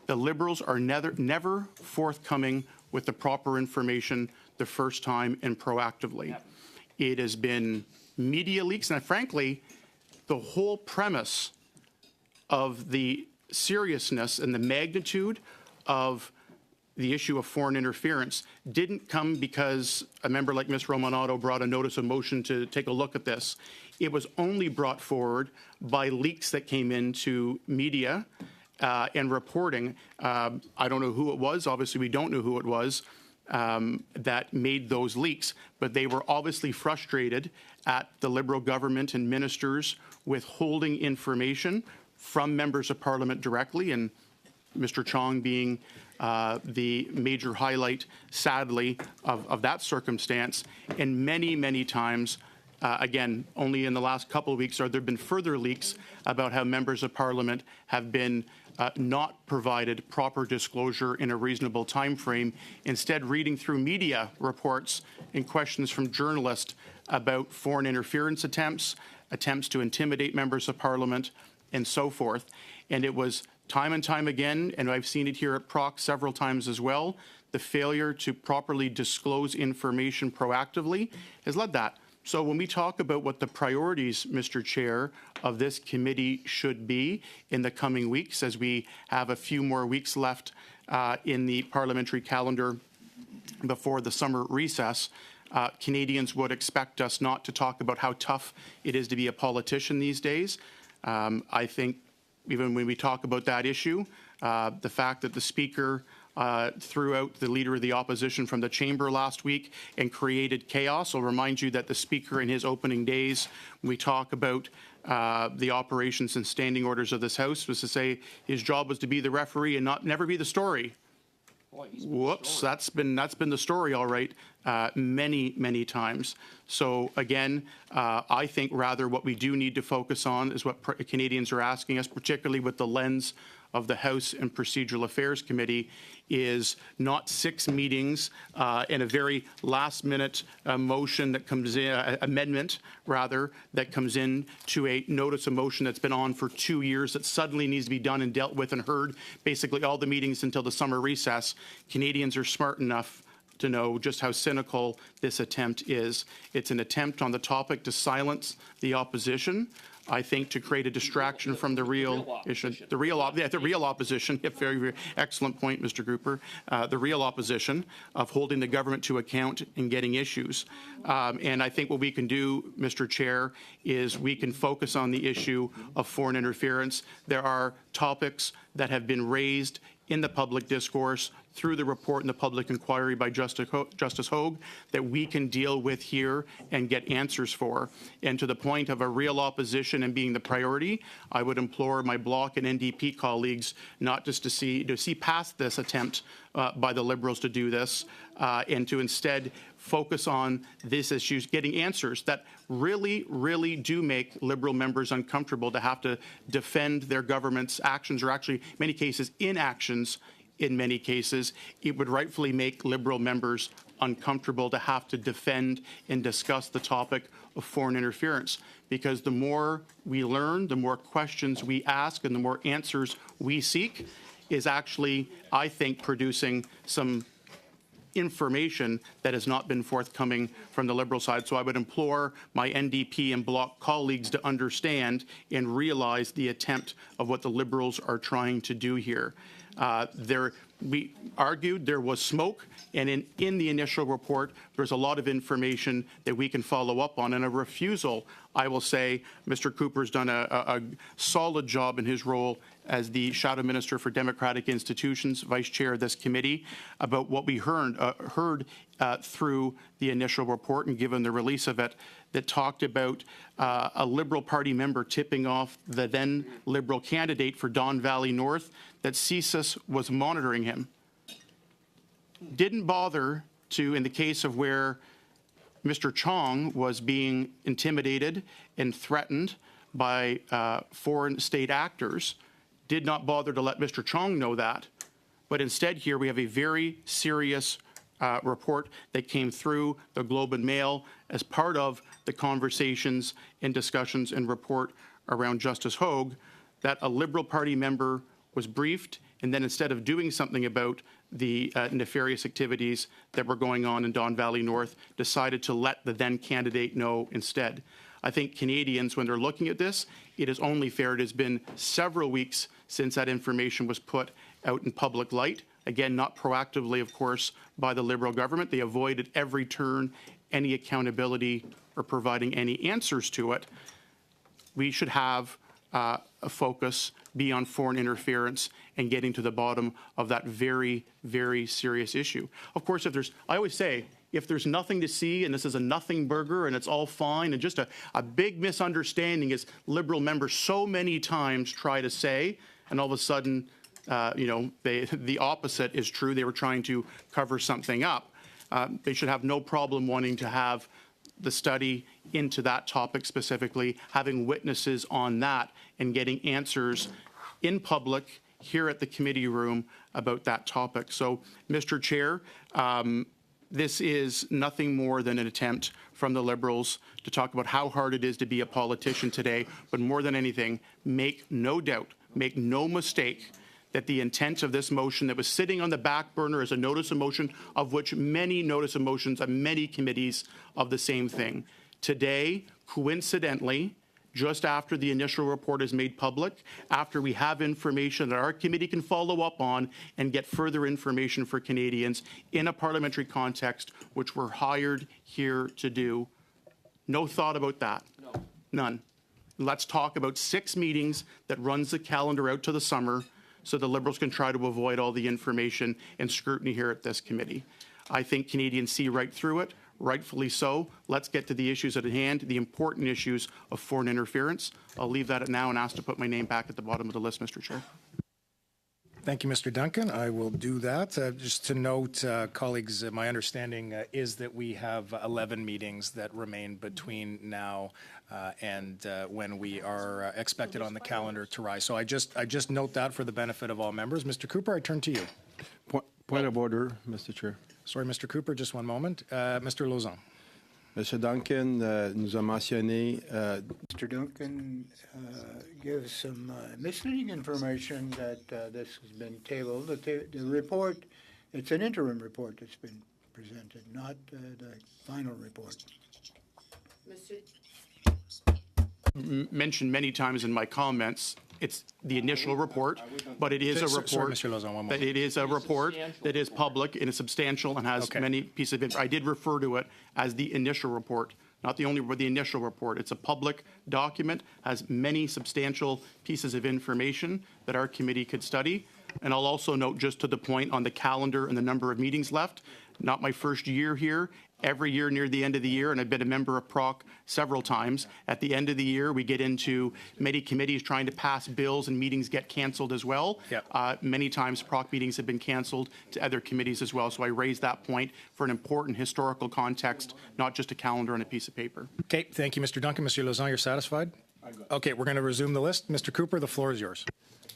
the Liberals are never forthcoming with the proper information the first time and proactively. It has been media leaks, and frankly, the whole premise of the seriousness and the magnitude of the issue of foreign interference didn't come because a member like Ms. Romanato brought a notice of motion to take a look at this. It was only brought forward by leaks that came into media and reporting. I don't know who it was. Obviously, we don't know who it was that made those leaks, but they were obviously frustrated at the Liberal government and ministers withholding information from members of Parliament directly, and Mr. Chong being the major highlight, sadly, of that circumstance. And many, many times, again, only in the last couple of weeks have there been further leaks about how members of Parliament have been not provided proper disclosure in a reasonable time frame, instead reading through media reports and questions from journalists about foreign interference attempts to intimidate members of Parliament, and so forth. And it was time and time again, and I've seen it here at Proc several times as well, the failure to properly disclose information proactively has led that. So when we talk about what the priorities, Mr. Chair, of this committee should be in the coming weeks, as we have a few more weeks left in the parliamentary calendar before the summer recess, Canadians would expect us not to talk about how tough it is to be a politician these days. I think even when we talk about that issue, the fact that the Speaker threw out the Leader of the Opposition from the chamber last week and created chaos. I'll remind you that the Speaker in his opening days, when we talk about the operations and standing orders of this House, was to say his job was to be the referee and never be the story. Whoops, that's been the story, all right, many, many times. So again, I think rather what we do need to focus on is what Canadians are asking us, particularly with the lens of the House and Procedural Affairs Committee, is not 6 meetings and a very last-minute motion that comes in, amendment rather, that comes in to a notice of motion that's been on for 2 years that suddenly needs to be done and dealt with and heard basically all the meetings until the summer recess. Canadians are smart enough to know just how cynical this attempt is. It's an attempt on the topic to silence the opposition, I think, to create a distraction from the real issue. The real opposition, very, very excellent point, Mr. Cooper. The real opposition of holding the government to account and getting issues. And I think what we can do, Mr. Chair, is we can focus on the issue of foreign interference. There are topics that have been raised in the public discourse through the report and the public inquiry by Justice Hogue that we can deal with here and get answers for. And to the point of a real opposition and being the priority, I would implore my Bloc and NDP colleagues not just to see past this attempt by the Liberals to do this and to instead focus on this issue, getting answers that really, really do make Liberal members uncomfortable to have to defend their government's actions, or actually, in many cases, inactions. In many cases, it would rightfully make Liberal members uncomfortable to have to defend and discuss the topic of foreign interference. Because the more we learn, the more questions we ask, and the more answers we seek, is actually, I think, producing some information that has not been forthcoming from the Liberal side. So I would implore my NDP and Bloc colleagues to understand and realize the attempt of what the Liberals are trying to do here. We argued there was smoke, and in the initial report, there's a lot of information that we can follow up on. And a refusal, I will say, Mr. Cooper's done a solid job in his role as the Shadow Minister for Democratic Institutions, Vice Chair of this committee, about what we heard through the initial report and given the release of it, that talked about a Liberal Party member tipping off the then Liberal candidate for Don Valley North that CSIS was monitoring him. Didn't bother to, in the case of where Mr. Chong was being intimidated and threatened by foreign state actors, did not bother to let Mr. Chong know that. But instead here we have a very serious report that came through the Globe and Mail as part of the conversations and discussions and report around Justice Hogue, that a Liberal Party member was briefed, and then instead of doing something about the nefarious activities that were going on in Don Valley North, decided to let the then candidate know instead. I think Canadians, when they're looking at this, it is only fair. It has been several weeks since that information was put out in public light. Again, not proactively, of course, by the Liberal government. They avoided every turn any accountability or providing any answers to it. We should have a focus be on foreign interference and getting to the bottom of that very, very serious issue. Of course, I always say, if there's nothing to see and this is a nothing burger and it's all fine and just a big misunderstanding, as Liberal members so many times try to say, and all of a sudden, the opposite is true. They were trying to cover something up. They should have no problem wanting to have the study into that topic specifically, having witnesses on that and getting answers in public here at the committee room about that topic. So, Mr. Chair, this is nothing more than an attempt from the Liberals to talk about how hard it is to be a politician today, but more than anything, make no doubt, make no mistake that the intent of this motion that was sitting on the back burner as a notice of motion, of which many notice of motions and many committees of the same thing. Today, coincidentally, just after the initial report is made public, after we have information that our committee can follow up on and get further information for Canadians in a parliamentary context, which we're hired here to do, no thought about that. No. None. Let's talk about 6 meetings that runs the calendar out to the summer, so the Liberals can try to avoid all the information and scrutiny here at this committee. I think Canadians see right through it, rightfully so. Let's get to the issues at hand, the important issues of foreign interference. I'll leave that at now and ask to put my name back at the bottom of the list, Mr. Chair. Thank you, Mr. Duncan. I will do that. Just to note, colleagues, my understanding is that we have 11 meetings that remain between now and when we are expected on the calendar to rise. So I just note that for the benefit of all members. Mr. Cooper, I turn to you. Point of order, Mr. Chair. Sorry, Mr. Cooper, just one moment. Mr. Lauzon. Monsieur Duncan nous a mentionné. Mr. Duncan gives some misleading information that this has been tabled. The report, it's an interim report that's been presented, not the final report. Mentioned many times in my comments, it's the initial report, but it is a report. Sorry, Mr. Lauzon, one moment. It is a report that is public and is substantial and has many pieces of information. I did refer to it as the initial report, not the only, but the initial report. It's a public document, has many substantial pieces of information that our committee could study. And I'll also note, just to the point on the calendar and the number of meetings left, not my first year here. Every year near the end of the year, and I've been a member of PROC several times, at the end of the year we get into many committees trying to pass bills and meetings get canceled as well. Yep. Many times PROC meetings have been canceled to other committees as well, so I raise that point for an important historical context, not just a calendar on a piece of paper. Okay, thank you, Mr. Duncan. Monsieur Lauzon, you're satisfied? Okay, we're going to resume the list. Mr. Cooper, the floor is yours.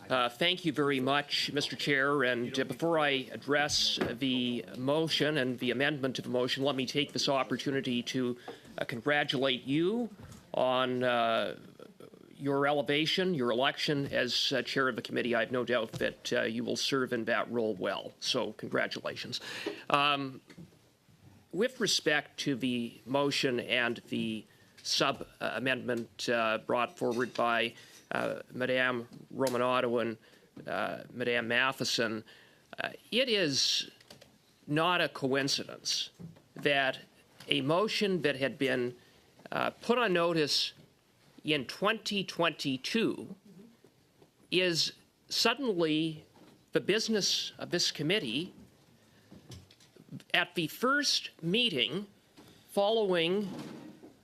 Thank you very much, Mr. Chair. And before I address the motion and the amendment to the motion, let me take this opportunity to congratulate you on your elevation, your election as chair of the committee. I have no doubt that you will serve in that role well. So congratulations. With respect to the motion and the sub-amendment brought forward by Madame Romanato and Madame Matheson, it is not a coincidence that a motion that had been put on notice in 2022 is suddenly the business of this committee at the first meeting following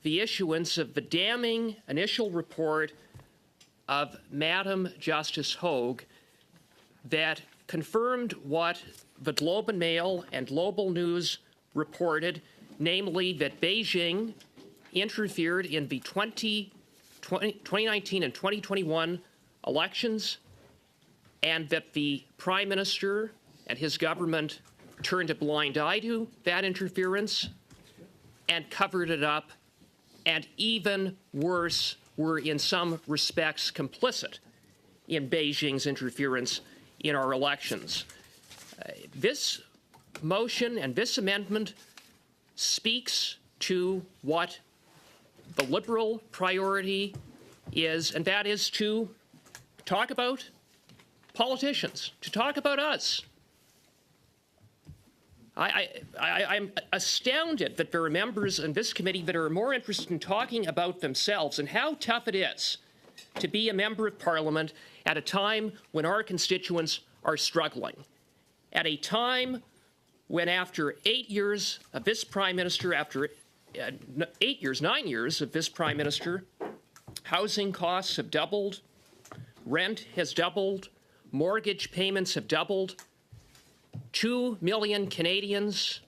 the issuance of the damning initial report of Madam Justice Hogue that confirmed what the Globe and Mail and Global News reported, namely that Beijing interfered in the 2019 and 2021 elections, and that the Prime Minister and his government turned a blind eye to that interference and covered it up, and even worse, were in some respects complicit in Beijing's interference in our elections. This motion and this amendment speaks to what the Liberal priority is, and that is to talk about politicians, to talk about us. I'm astounded that there are members in this committee that are more interested in talking about themselves and how tough it is to be a member of Parliament at a time when our constituents are struggling, at a time when after 8 years of this Prime Minister, after 9 years of this Prime Minister, housing costs have doubled, rent has doubled, mortgage payments have doubled, 2 million Canadians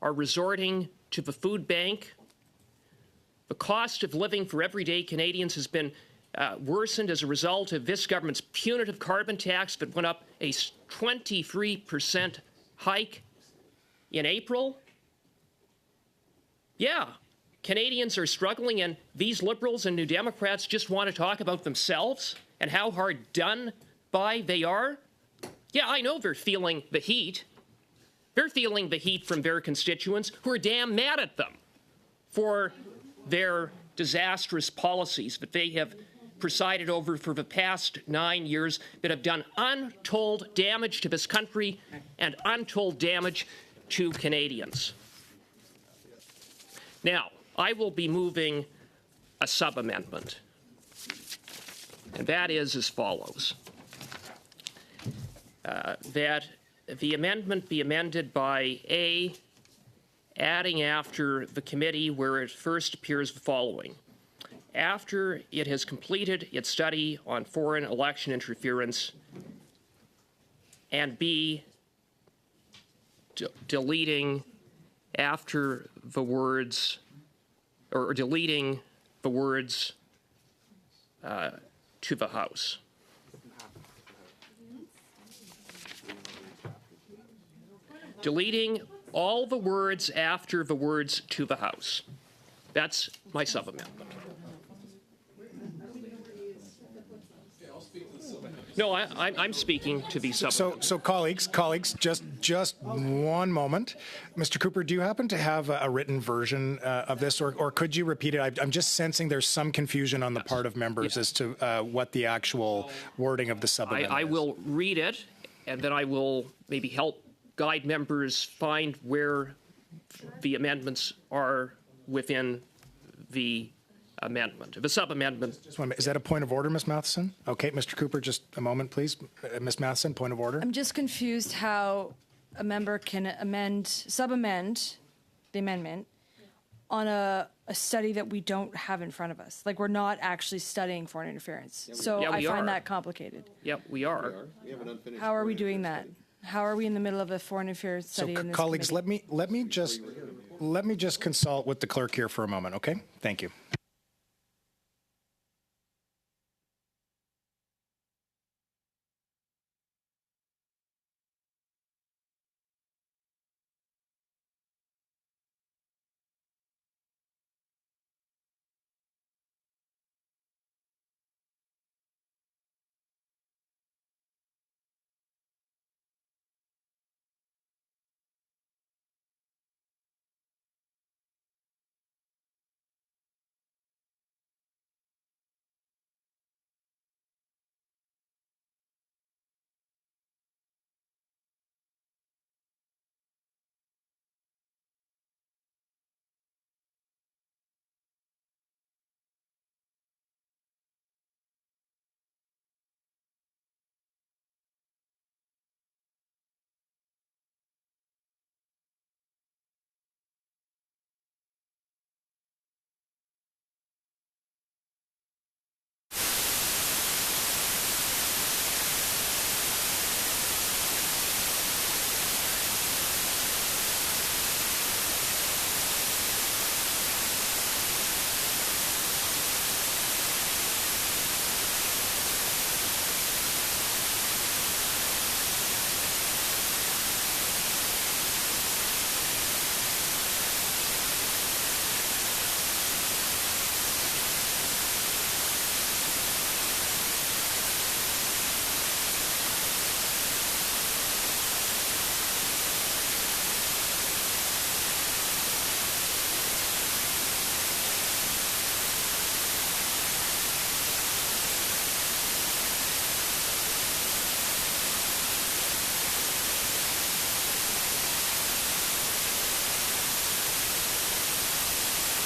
are resorting to the food bank. The cost of living for everyday Canadians has been worsened as a result of this government's punitive carbon tax that went up a 23% hike in April. Yeah, Canadians are struggling, and these Liberals and New Democrats just want to talk about themselves and how hard done by they are. Yeah, I know they're feeling the heat. They're feeling the heat from their constituents who are damn mad at them for their disastrous policies that they have presided over for the past 9 years that have done untold damage to this country and untold damage to Canadians. Now, I will be moving a sub-amendment, and that is as follows. That the amendment be amended by A, adding after the committee where it first appears the following. After it has completed its study on foreign election interference, and B, deleting after the words, or deleting the words to the House. Deleting all the words after the words to the House. That's my sub-amendment. No, I'm speaking to the sub-amendment. So colleagues, just one moment. Mr. Cooper, do you happen to have a written version of this, or could you repeat it? I'm just sensing there's some confusion on the part of members as to what the actual wording of the sub-amendment is. I will read it, and then I will maybe help guide members find where the amendments are within the amendment, the sub-amendment. Just one minute. Is that a point of order, Ms. Matheson? Okay, Mr. Cooper, just a moment, please. Ms. Matheson, point of order. I'm just confused how a member can sub-amend the amendment on a study that we don't have in front of us. Like, we're not actually studying foreign interference. So I find that complicated. Yep, we are. How are we doing that? How are we in the middle of a foreign affairs study in this colleagues, committee? let me just consult with the clerk here for a moment, okay? Thank you.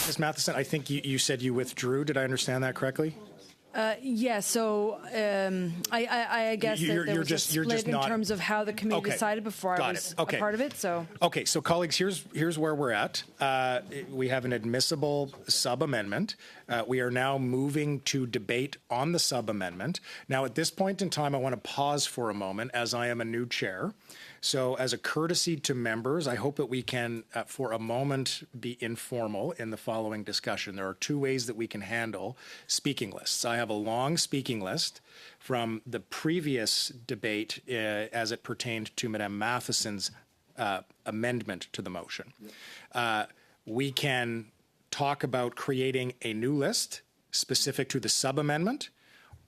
Ms. Matheson, I think you said you withdrew. Did I understand that correctly? Yeah, so I guess that there was a split in terms of how the committee decided before I was a part of it. So okay, so colleagues, here's where we're at. We have an admissible sub-amendment. We are now moving to debate on the sub-amendment. Now, at this point in time, I want to pause for a moment as I am a new chair. So as a courtesy to members, I hope that we can, for a moment, be informal in the following discussion. There are two ways that we can handle speaking lists. I have a long speaking list from the previous debate as it pertained to Madame Matheson's amendment to the motion. We can talk about creating a new list specific to the sub-amendment,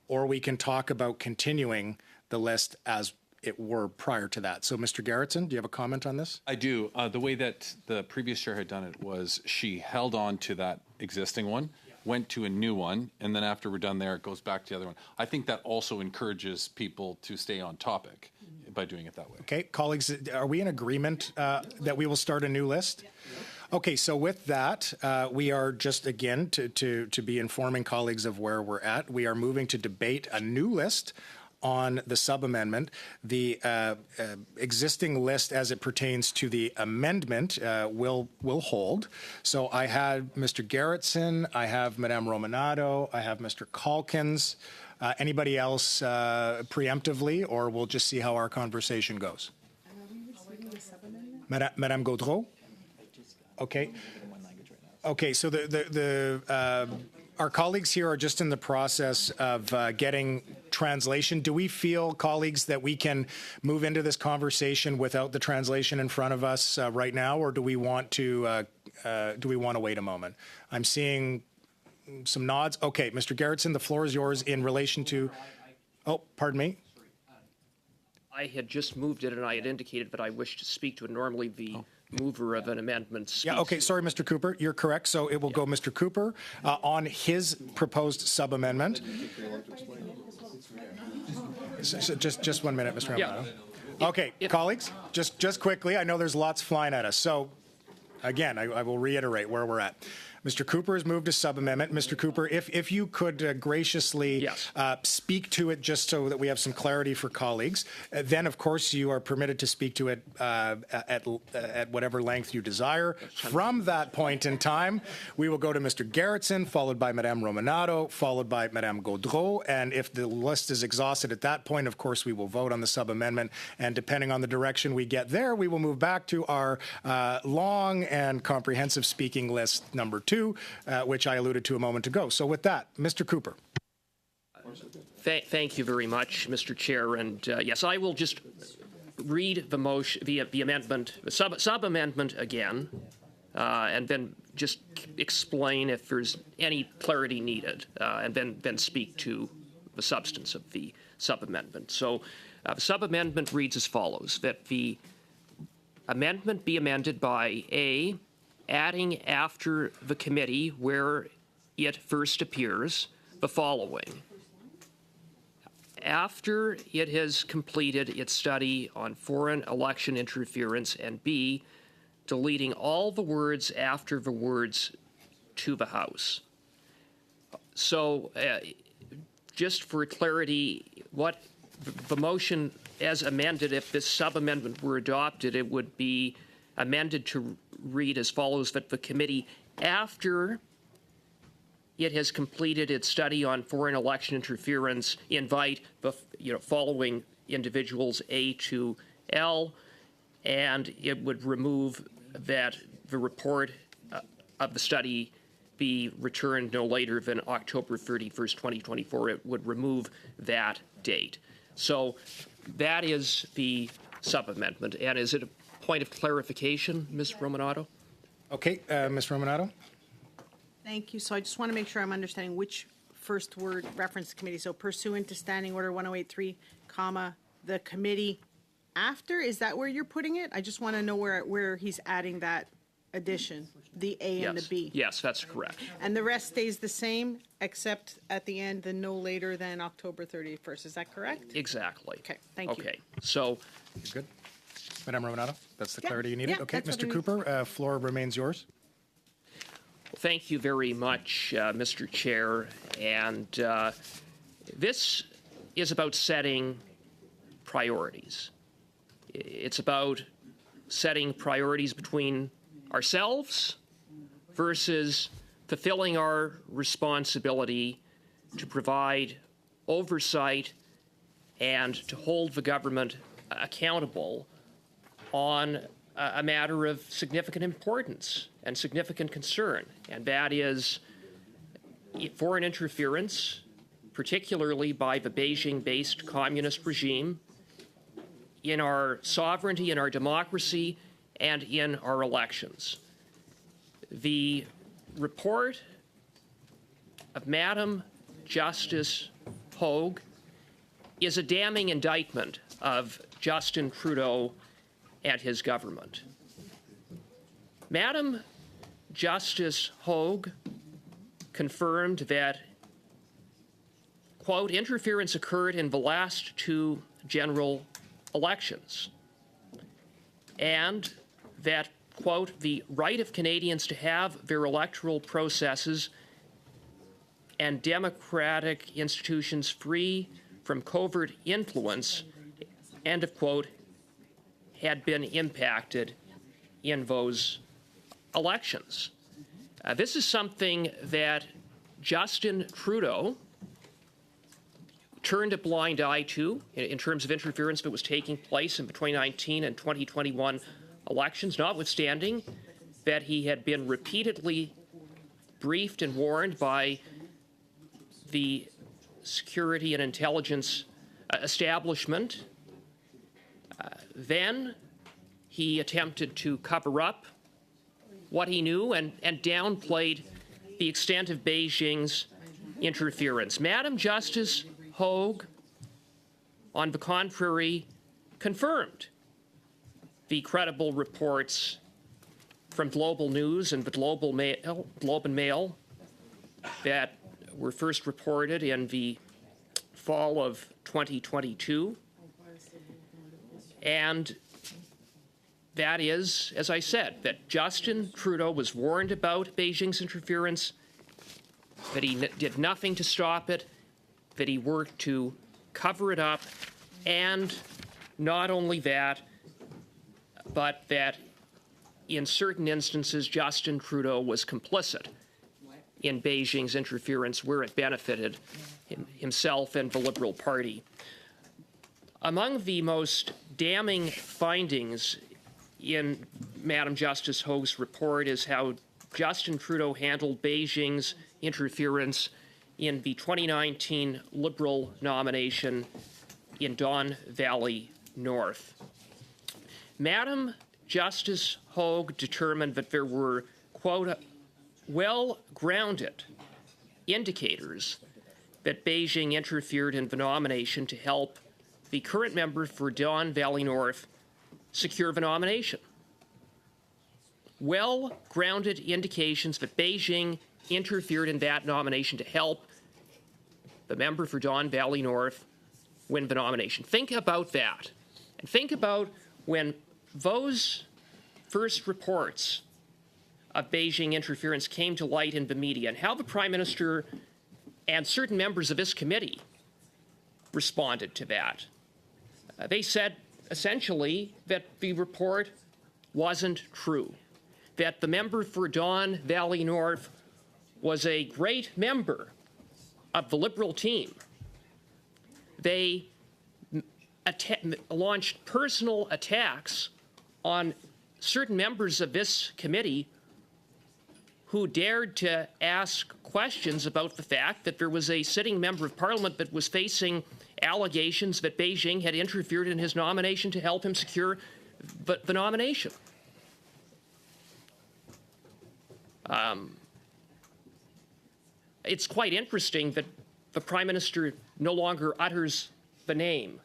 or we can talk about continuing the list as it were prior to that. So, Mr. Gerritsen, do you have a comment on this? I do. The way that the previous chair had done it was she held on to that existing one, went to a new one, and then after we're done there, it goes back to the other one. I think that also encourages people to stay on topic by doing it that way. Okay, colleagues, are we in agreement that we will start a new list? Okay, so with that, we are just, again, to be informing colleagues of where we're at, we are moving to debate a new list on the sub-amendment. The existing list as it pertains to the amendment will hold. So I had Mr. Gerritsen, I have Madame Romanado, I have Mr. Calkins. Anybody else preemptively, or we'll just see how our conversation goes? Madame Gaudreau? Okay. Okay, so our colleagues here are just in the process of getting translation. Do we feel, colleagues, that we can move into this conversation without the translation in front of us right now, or do we want to wait a moment? I'm seeing some nods. Okay, Mr. Gerritsen, the floor is yours in relation to. Oh, pardon me. I had just moved it, and I had indicated that I wish to speak to it. Normally, the mover of an amendment speaks. Yeah, okay, sorry, Mr. Cooper, you're correct. So it will go Mr. Cooper on his proposed sub-amendment. So just 1 minute, Mr. Romano. Okay, colleagues, just quickly, I know there's lots flying at us. So again, I will reiterate where we're at. Mr. Cooper has moved a sub-amendment. Mr. Cooper, if you could graciously speak to it just so that we have some clarity for colleagues, then, of course, you are permitted to speak to it at whatever length you desire. From that point in time, we will go to Mr. Gerritsen, followed by Madame Romanado, followed by Madame Gaudreau, and if the list is exhausted at that point, of course, we will vote on the sub-amendment, and depending on the direction we get there, we will move back to our long and comprehensive speaking list number 2. Which I alluded to a moment ago. So with that, Mr. Cooper. Thank you very much, Mr. Chair. And yes, I will just read the motion, the amendment, the sub-amendment again, and then just explain if there's any clarity needed, and then speak to the substance of the sub-amendment. So the sub-amendment reads as follows: that the amendment be amended by A, adding after the committee where it first appears the following: after it has completed its study on foreign election interference, and B, deleting all the words after the words "to the House." So just for clarity, what the motion as amended, if this sub-amendment were adopted, it would be amended to read as follows: that the committee, after it has completed its study on foreign election interference, invite the following individuals A to L, and it would remove that the report of the study be returned no later than October 31st, 2024. It would remove that date. So that is the sub-amendment. And is it a point of clarification, Ms. Romanado? Okay, Ms. Romanado. Thank you. So I just want to make sure I'm understanding which first word reference the committee. So pursuant to Standing Order 1083, comma, the committee after, is that where you're putting it? I just want to know where he's adding that addition, the A and the B. Yes, that's correct. And the rest stays the same, except at the end, the no later than October 31st. Is that correct? Exactly. Okay, thank you. Okay, so. You're good. Madame Romanado, that's the clarity you needed? Yeah, Okay, that's what Mr. I need. Cooper, floor remains yours. Thank you very much, Mr. Chair. And this is about setting priorities. It's about setting priorities between ourselves versus fulfilling our responsibility to provide oversight and to hold the government accountable on a matter of significant importance and significant concern, and that is foreign interference, particularly by the Beijing-based communist regime, in our sovereignty, in our democracy, and in our elections. The report of Madam Justice Hogue is a damning indictment of Justin Trudeau and his government. Madam Justice Hogue confirmed that, quote, interference occurred in the last two general elections, and that, quote, the right of Canadians to have their electoral processes and democratic institutions free from covert influence, end of quote, had been impacted in those elections. This is something that Justin Trudeau turned a blind eye to in terms of interference that was taking place in the 2019 and 2021 elections, notwithstanding that he had been repeatedly briefed and warned by the security and intelligence establishment. Then he attempted to cover up what he knew and downplayed the extent of Beijing's interference. Madam Justice Hogue, on the contrary, confirmed the credible reports from Global News and the Globe and Mail that were first reported in the fall of 2022. And that is, as I said, that Justin Trudeau was warned about Beijing's interference, that he did nothing to stop it, that he worked to cover it up, and not only that, but that in certain instances, Justin Trudeau was complicit in Beijing's interference where it benefited himself and the Liberal Party. Among the most damning findings in Madam Justice Hogue's report is how Justin Trudeau handled Beijing's interference in the 2019 Liberal nomination in Don Valley North. Madam Justice Hogue determined that there were, quote, well-grounded indicators that Beijing interfered in the nomination to help the current member for Don Valley North secure the nomination. Well-grounded indications that Beijing interfered in that nomination to help the member for Don Valley North win the nomination. Think about that. And think about when those first reports of Beijing interference came to light in the media and how the Prime Minister and certain members of this committee responded to that. They said, essentially, that the report wasn't true, that the member for Don Valley North was a great member of the Liberal team. They launched personal attacks on certain members of this committee who dared to ask questions about the fact that there was a sitting member of Parliament that was facing allegations that Beijing had interfered in his nomination to help him secure the nomination. It's quite interesting that the Prime Minister no longer utters the name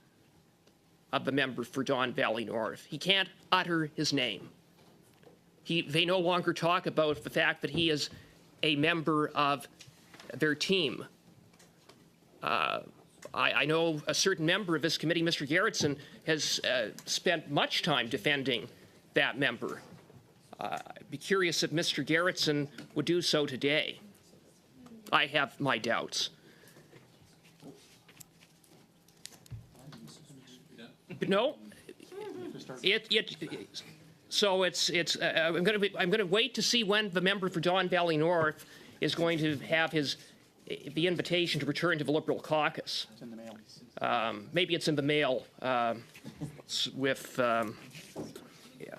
of the member for Don Valley North. He can't utter his name. They no longer talk about the fact that he is a member of their team. I know a certain member of this committee, Mr. Gerritsen, has spent much time defending that member. I'd be curious if Mr. Gerritsen would do so today. I have my doubts. No, so I'm going to wait to see when the member for Don Valley North is going to have the invitation to return to the Liberal caucus. It's in the mail. Maybe it's in the mail with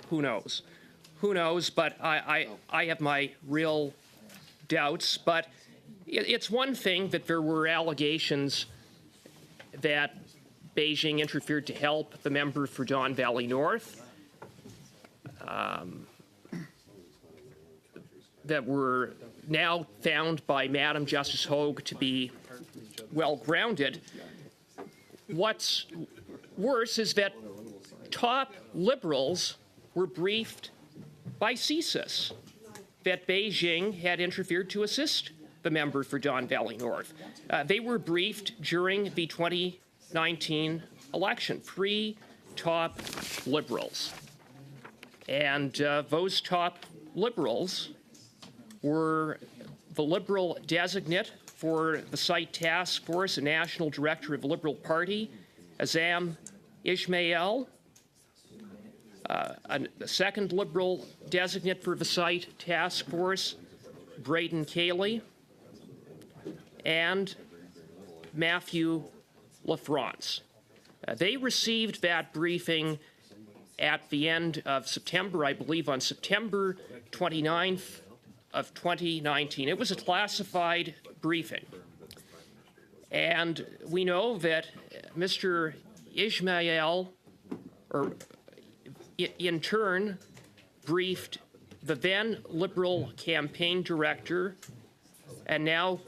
who knows? Who knows? But I have my real doubts. But it's one thing that there were allegations that Beijing interfered to help the member for Don Valley North that were now found by Madam Justice Hogue to be well-grounded. What's worse is that top Liberals were briefed by CSIS that Beijing had interfered to assist the member for Don Valley North. They were briefed during the 2019 election, 3 top Liberals. And those top Liberals were the Liberal designate for the site task force and national director of the Liberal Party, Azam Ismail, the second Liberal designate for the site task force, Braden Cayley, and Matthew LaFrance. They received that briefing at the end of September, I believe on September 29th of 2019. It was a classified briefing. And we know that Mr. Ismail, in turn, briefed the then Liberal campaign director and now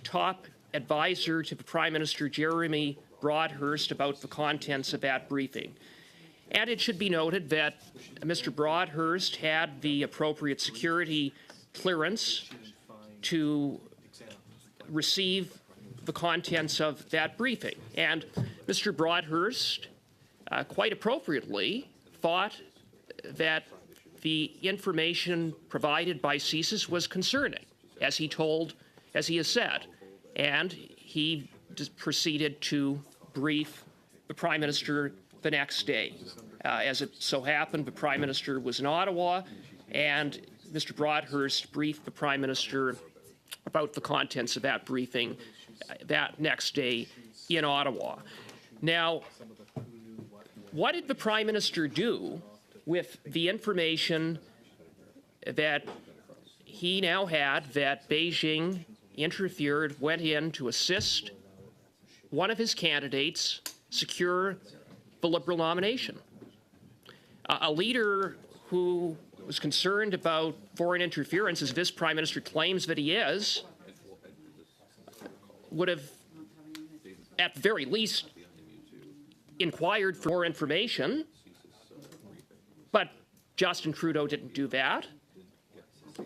top advisor to the Prime Minister, Jeremy Broadhurst, about the contents of that briefing. And it should be noted that Mr. Broadhurst had the appropriate security clearance to receive the contents of that briefing. And Mr. Broadhurst, quite appropriately, thought that the information provided by CSIS was concerning, as he has said. And he proceeded to brief the Prime Minister the next day. As it so happened, the Prime Minister was in Ottawa, and Mr. Broadhurst briefed the Prime Minister about the contents of that briefing that next day in Ottawa. Now, what did the Prime Minister do with the information that he now had that Beijing went in to assist one of his candidates secure the Liberal nomination? A leader who was concerned about foreign interference, as this Prime Minister claims that he is, would have, at the very least, inquired for more information. But Justin Trudeau didn't do that.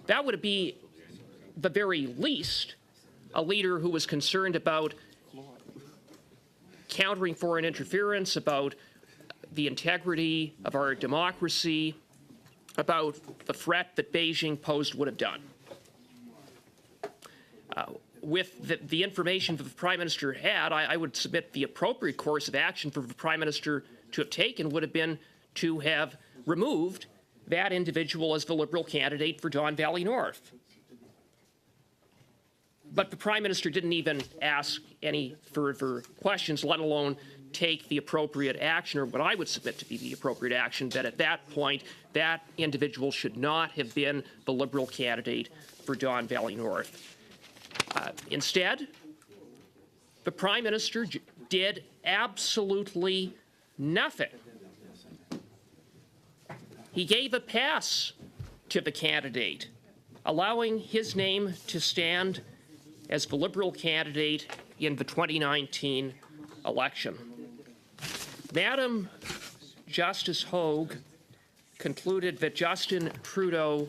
That would be, the very least, a leader who was concerned about countering foreign interference, about the integrity of our democracy, about the threat that Beijing posed would have done. With the information that the Prime Minister had, I would submit the appropriate course of action for the Prime Minister to have taken would have been to have removed that individual as the Liberal candidate for Don Valley North. But the Prime Minister didn't even ask any further questions, let alone take the appropriate action, or what I would submit to be the appropriate action, that at that point, that individual should not have been the Liberal candidate for Don Valley North. Instead, the Prime Minister did absolutely nothing. He gave a pass to the candidate, allowing his name to stand as the Liberal candidate in the 2019 election. Madam Justice Hogue concluded that Justin Trudeau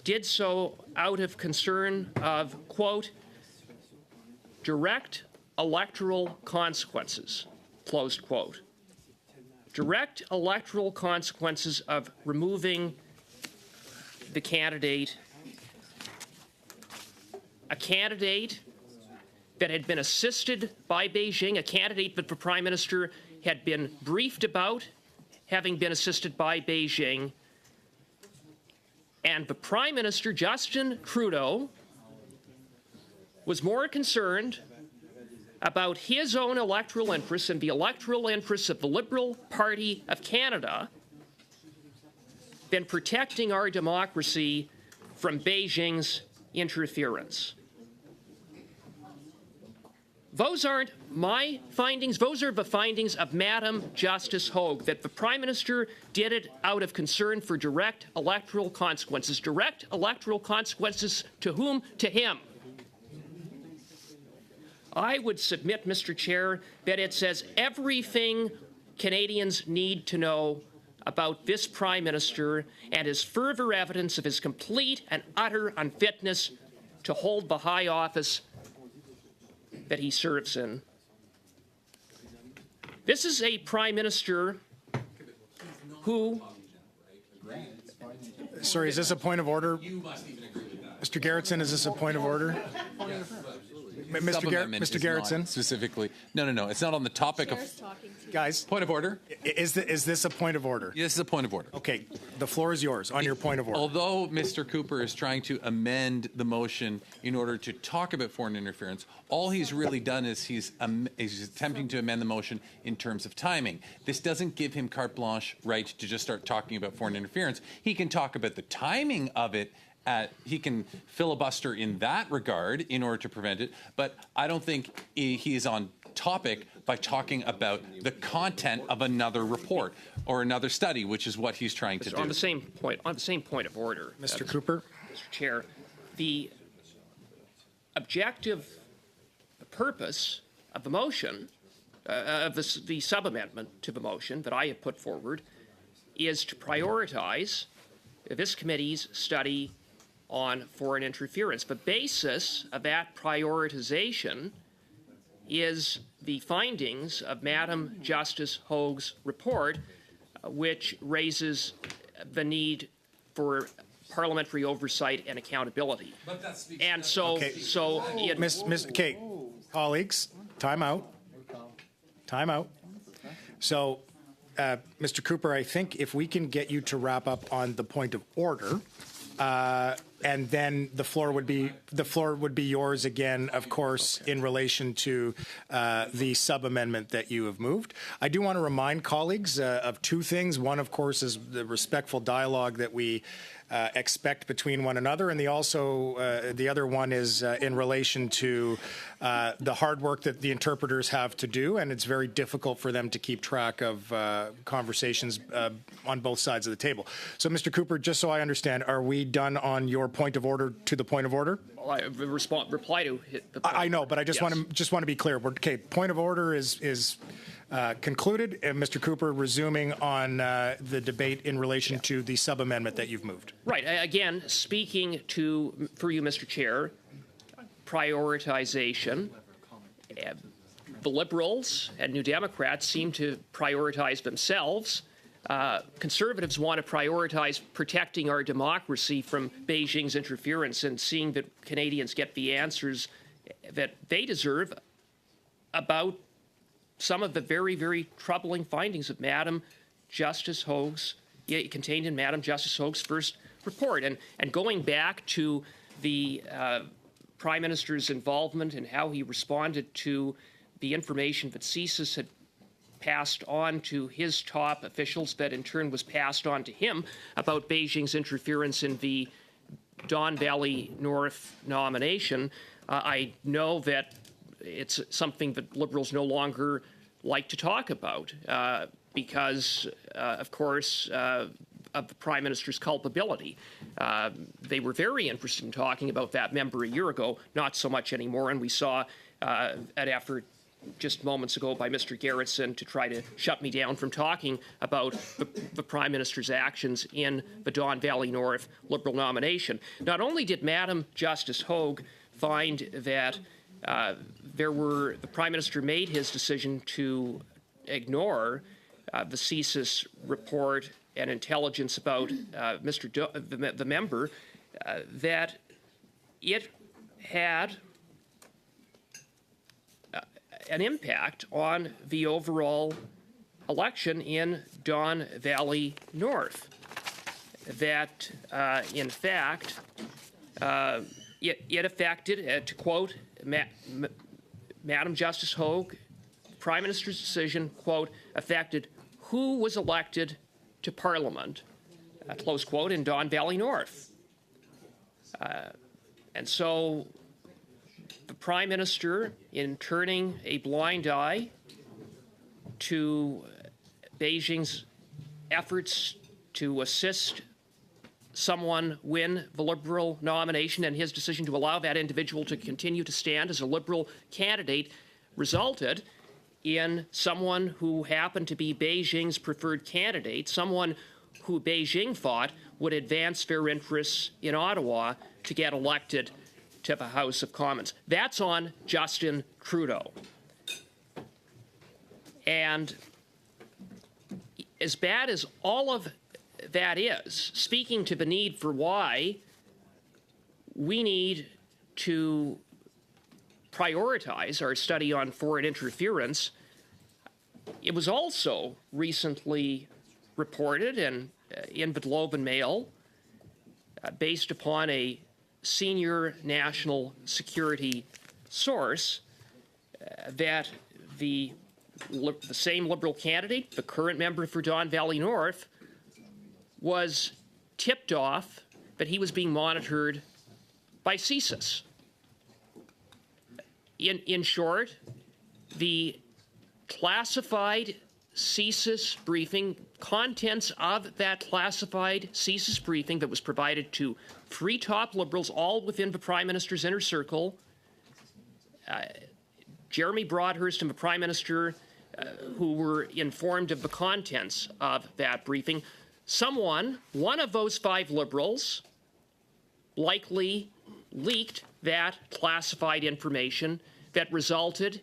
did so out of concern of, quote, direct electoral consequences, closed quote. Direct electoral consequences of removing the candidate, a candidate that had been assisted by Beijing, a candidate that the Prime Minister had been briefed about having been assisted by Beijing, and the Prime Minister, Justin Trudeau, was more concerned about his own electoral interests and the electoral interests of the Liberal Party of Canada than protecting our democracy from Beijing's interference. Those aren't my findings. Those are the findings of Madam Justice Hogue, that the Prime Minister did it out of concern for direct electoral consequences. Direct electoral consequences to whom? To him. I would submit, Mr. Chair, that it says everything Canadians need to know about this Prime Minister and is further evidence of his complete and utter unfitness to hold the high office that he serves in. This is a Prime Minister who... Sorry, is this a point of order? Mr. Gerritsen, is this a point of order? Mr. Gerritsen? Specifically. No. It's not on the topic of... Guys. Point of order. Is this a point of order? This is a point of order. Okay. The floor is yours on your point of order. Although Mr. Cooper is trying to amend the motion in order to talk about foreign interference, all he's really done is he's attempting to amend the motion in terms of timing. This doesn't give him carte blanche right to just start talking about foreign interference. He can talk about the timing of it. He can filibuster in that regard in order to prevent it, but I don't think he is on topic by talking about the content of another report or another study, which is what he's trying to do. On the same point of order, Mr. Cooper, Mr. Chair, the objective, the purpose of the motion, of the sub-amendment to the motion that I have put forward, is to prioritize this committee's study on foreign interference. The basis of that prioritization is the findings of Madam Justice Hogue's report, which raises the need for parliamentary oversight and accountability. And so, okay, colleagues, time out. Time out. So, Mr. Cooper, I think if we can get you to wrap up on the point of order, and then the floor would be yours again, of course, in relation to the sub-amendment that you have moved. I do want to remind colleagues of two things. One, of course, is the respectful dialogue that we expect between one another, and the other one is in relation to the hard work that the interpreters have to do, and it's very difficult for them to keep track of conversations on both sides of the table. So, Mr. Cooper, just so I understand, are we done on your point of order to the point of order? Well, I reply to the point. I know, but I just want to be clear. Okay, point of order is concluded, and Mr. Cooper resuming on the debate in relation to the sub-amendment that you've moved. Right. Again, speaking for you, Mr. Chair, prioritization. The Liberals and New Democrats seem to prioritize themselves. Conservatives want to prioritize protecting our democracy from Beijing's interference and seeing that Canadians get the answers that they deserve about some of the very, very troubling findings of Madam Justice Hogue's, contained in Madam Justice Hogue's first report. And going back to the Prime Minister's involvement and how he responded to the information that CSIS had passed on to his top officials that in turn was passed on to him about Beijing's interference in the Don Valley North nomination, I know that it's something that Liberals no longer like to talk about because, of course, of the Prime Minister's culpability. They were very interested in talking about that member a year ago, not so much anymore, and we saw an effort just moments ago by Mr. Gerritsen to try to shut me down from talking about the Prime Minister's actions in the Don Valley North Liberal nomination. Not only did Madam Justice Hogue find that the Prime Minister made his decision to ignore the CSIS report and intelligence about the member, that it had an impact on the overall election in Don Valley North. That, in fact, it affected, to quote Madam Justice Hogue, Prime Minister's decision, quote, affected who was elected to Parliament, close quote, in Don Valley North. And so the Prime Minister, in turning a blind eye to Beijing's efforts to assist someone win the Liberal nomination, and his decision to allow that individual to continue to stand as a Liberal candidate, resulted in someone who happened to be Beijing's preferred candidate, someone who Beijing thought would advance their interests in Ottawa to get elected to the House of Commons. That's on Justin Trudeau. And as bad as all of that is, speaking to the need for why we need to prioritize our study on foreign interference, it was also recently reported in the Globe and Mail, based upon a senior national security source, that the same Liberal candidate, the current member for Don Valley North, was tipped off that he was being monitored by CSIS. In short, the classified CSIS briefing, contents of that classified CSIS briefing that was provided to three top Liberals, all within the Prime Minister's inner circle, Jeremy Broadhurst and the Prime Minister, who were informed of the contents of that briefing. One of those five Liberals, likely leaked that classified information that resulted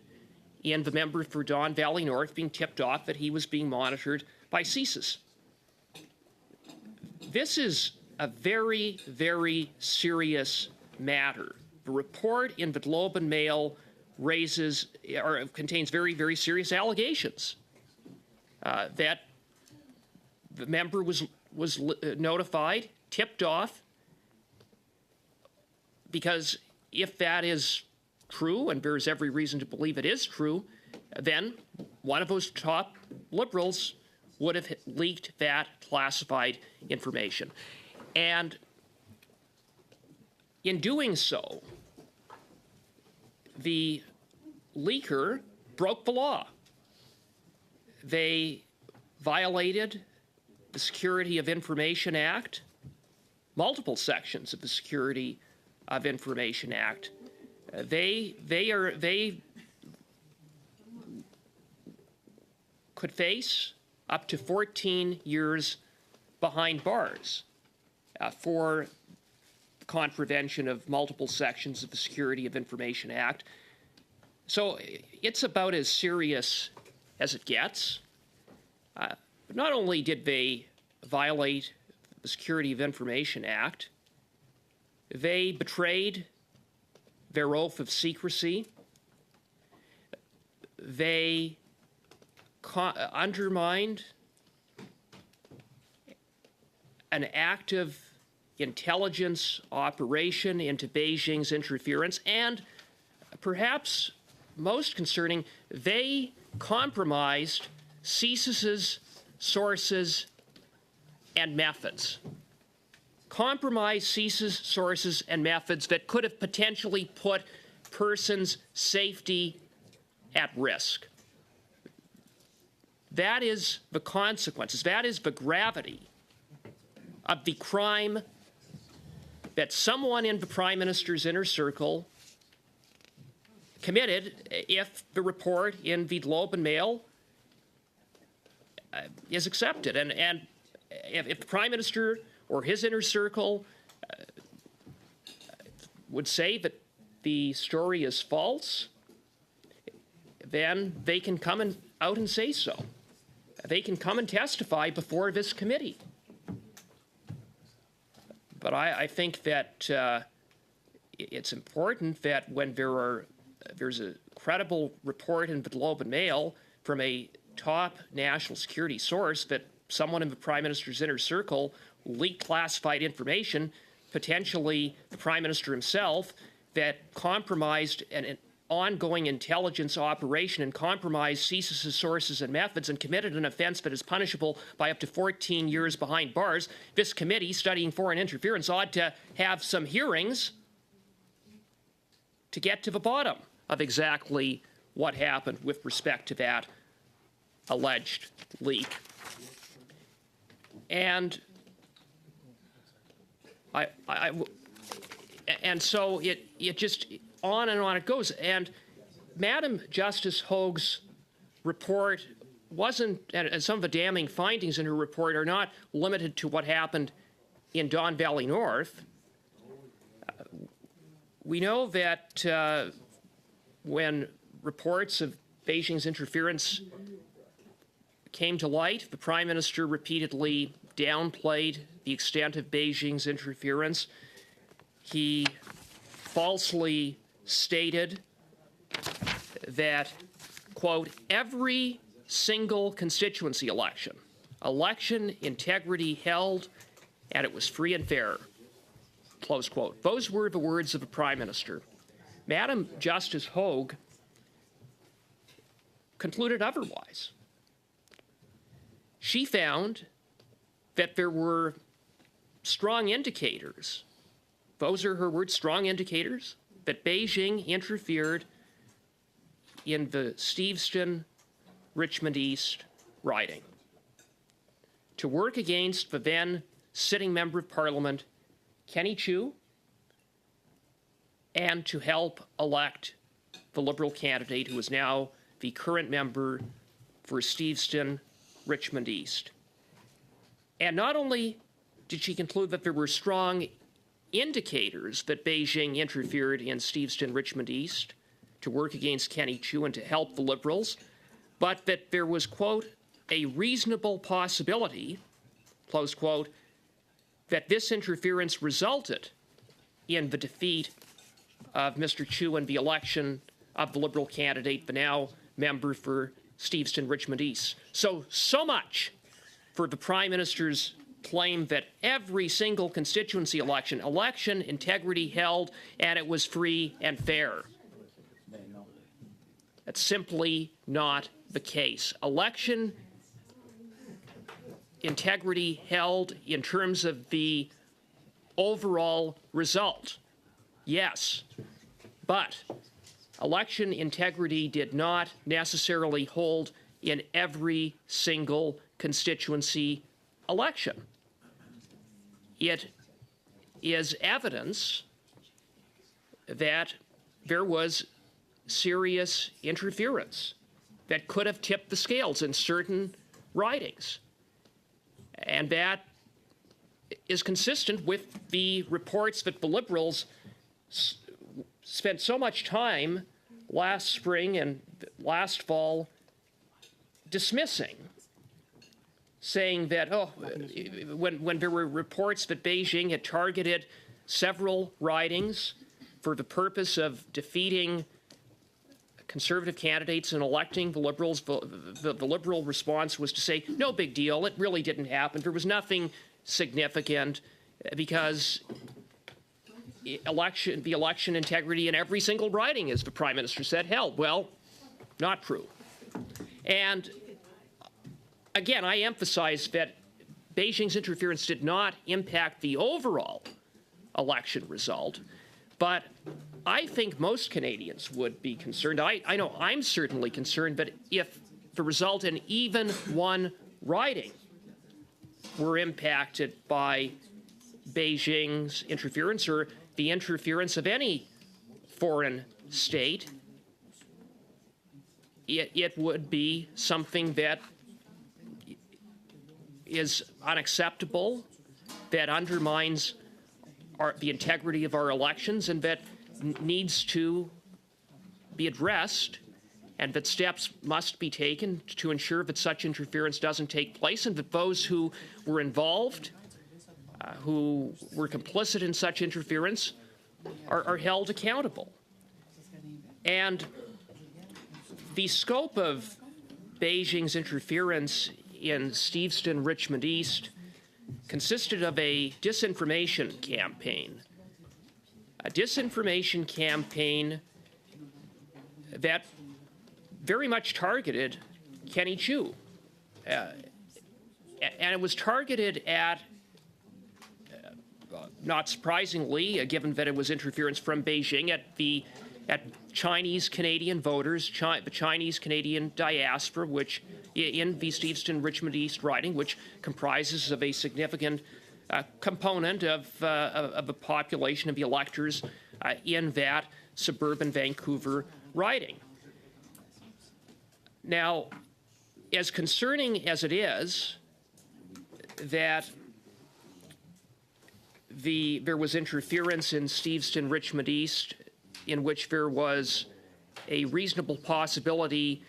in the member for Don Valley North being tipped off that he was being monitored by CSIS. This is a very, very serious matter. The report in the Globe and Mail contains very, very serious allegations that the member was notified, tipped off, because if that is true, and there's every reason to believe it is true, then one of those top Liberals would have leaked that classified information. And in doing so, the leaker broke the law. They violated the Security of Information Act, multiple sections of the Security of Information Act. They could face up to 14 years behind bars for contravention of multiple sections of the Security of Information Act. So it's about as serious as it gets. But not only did they violate the Security of Information Act, they betrayed their oath of secrecy. They undermined an active intelligence operation into Beijing's interference, and perhaps most concerning, they compromised CSIS's sources and methods. Compromised CSIS sources and methods that could have potentially put persons' safety at risk. That is the consequences. That is the gravity of the crime that someone in the Prime Minister's inner circle committed if the report in the Globe and Mail is accepted. And if the Prime Minister or his inner circle would say that the story is false, then they can come out and say so. they can come and testify before this committee. But I think that it's important that when there's a credible report in the Globe and Mail from a top national security source that someone in the Prime Minister's inner circle leaked classified information, potentially the Prime Minister himself, that compromised an ongoing intelligence operation and compromised CSIS's sources and methods and committed an offense that is punishable by up to 14 years behind bars. This committee studying foreign interference ought to have some hearings to get to the bottom of exactly what happened with respect to that alleged leak. And so it just on and on it goes. And Madam Justice Hogue's report wasn't, and some of the damning findings in her report are not limited to what happened in Don Valley North. We know that when reports of Beijing's interference came to light, the Prime Minister repeatedly downplayed the extent of Beijing's interference. He falsely stated that, quote, every single constituency election integrity held, and it was free and fair, close quote. Those were the words of the Prime Minister. Madam Justice Hogue concluded otherwise. She found that there were strong indicators, those are her words, strong indicators, that Beijing interfered in the Steveston-Richmond East riding to work against the then sitting Member of Parliament, Kenny Chiu, and to help elect the Liberal candidate who is now the current member for Steveston-Richmond East. And not only did she conclude that there were strong indicators that Beijing interfered in Steveston-Richmond East to work against Kenny Chiu and to help the Liberals, but that there was, quote, a reasonable possibility, close quote, that this interference resulted in the defeat of Mr. Chiu in the election of the Liberal candidate, the now member for Steveston-Richmond East. So much for the Prime Minister's claim that every single constituency election integrity held, and it was free and fair. That's simply not the case. Election integrity held in terms of the overall result, yes, but election integrity did not necessarily hold in every single constituency election. It is evidence that there was serious interference that could have tipped the scales in certain ridings. And that is consistent with the reports that the Liberals spent so much time last spring and last fall dismissing, saying that, when there were reports that Beijing had targeted several ridings for the purpose of defeating Conservative candidates and electing the Liberals, the Liberal response was to say, no big deal, it really didn't happen. There was nothing significant because the election integrity in every single riding, as the Prime Minister said, held. Well, not true. And again, I emphasize that Beijing's interference did not impact the overall election result, but I think most Canadians would be concerned. I know I'm certainly concerned, but if the result in even one riding were impacted by Beijing's interference or the interference of any foreign state, it would be something that is unacceptable, that undermines the integrity of our elections, and that needs to be addressed and that steps must be taken to ensure that such interference doesn't take place, and that those who were involved, who were complicit in such interference, are held accountable. And the scope of Beijing's interference in Steveston, Richmond East, consisted of a disinformation campaign. A disinformation campaign that very much targeted Kenny Chiu. And it was targeted at, not surprisingly, given that it was interference from Beijing, at Chinese Canadian voters, the Chinese Canadian diaspora, which in the Steveston Richmond East riding, which comprises of a significant component of the population of the electors in that suburban Vancouver riding. Now, as concerning as it is that there was interference in Steveston Richmond East, in which there was a reasonable possibility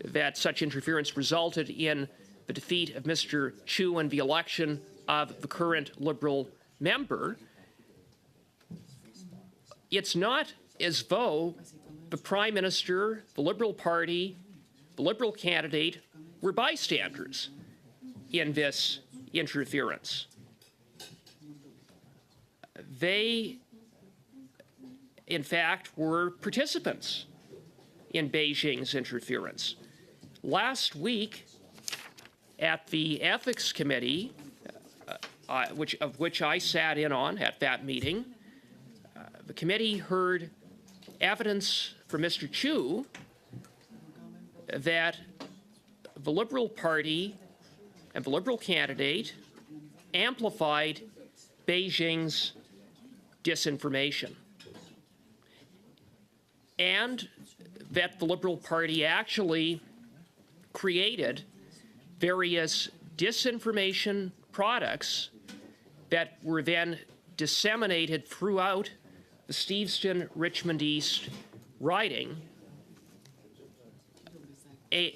that such interference resulted in the defeat of Mr. Chiu and the election of the current Liberal member, it's not as though the Prime Minister, the Liberal Party, the Liberal candidate were bystanders in this interference. They, in fact, were participants in Beijing's interference. Last week, at the Ethics Committee, of which I sat in on at that meeting, the committee heard evidence from Mr. Chiu that the Liberal Party and the Liberal candidate amplified Beijing's disinformation, and that the Liberal Party actually created various disinformation products that were then disseminated throughout the Steveston Richmond East riding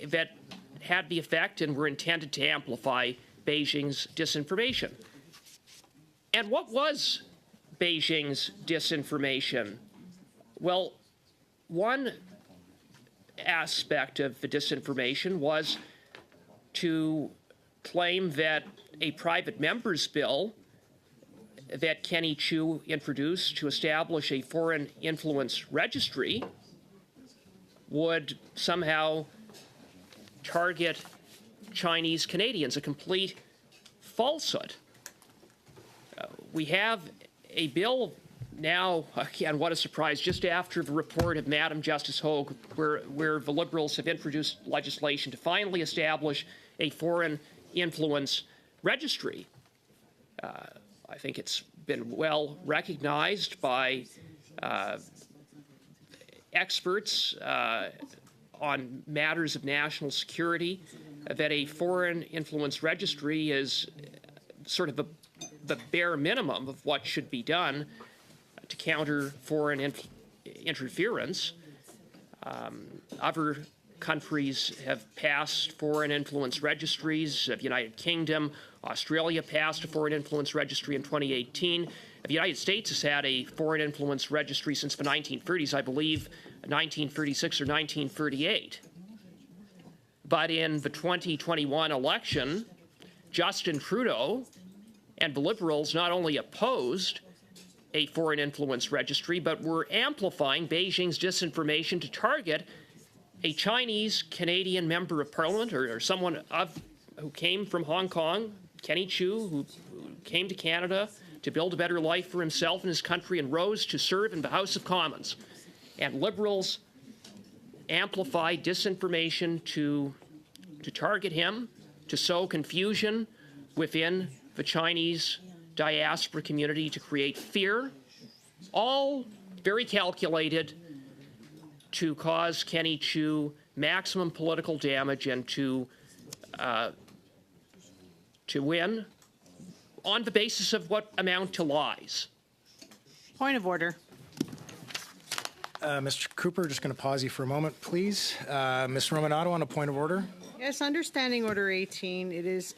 that had the effect and were intended to amplify Beijing's disinformation. And what was Beijing's disinformation? Well, one aspect of the disinformation was to claim that a private member's bill that Kenny Chiu introduced to establish a foreign influence registry would somehow target Chinese Canadians, a complete falsehood. We have a bill now, again, what a surprise, just after the report of Madam Justice Hogue, where the Liberals have introduced legislation to finally establish a foreign influence registry. I think it's been well recognized by experts on matters of national security that a foreign influence registry is sort of the bare minimum of what should be done to counter foreign interference. Other countries have passed foreign influence registries. The United Kingdom, Australia passed a foreign influence registry in 2018. The United States has had a foreign influence registry since the 1930s, I believe 1936 or 1938. But in the 2021 election, Justin Trudeau and the Liberals not only opposed a foreign influence registry, but were amplifying Beijing's disinformation to target a Chinese Canadian member of parliament or someone who came from Hong Kong, Kenny Chiu, who came to Canada to build a better life for himself and his country and rose to serve in the House of Commons. And Liberals amplified disinformation to target him, to sow confusion within the Chinese diaspora community, to create fear, all very calculated to cause Kenny Chiu maximum political damage and to win on the basis of what amount to lies. Point of order. Mr. Cooper, just going to pause you for a moment, please. Ms. Romanato on a point of order. Yes, understanding Order 18, it is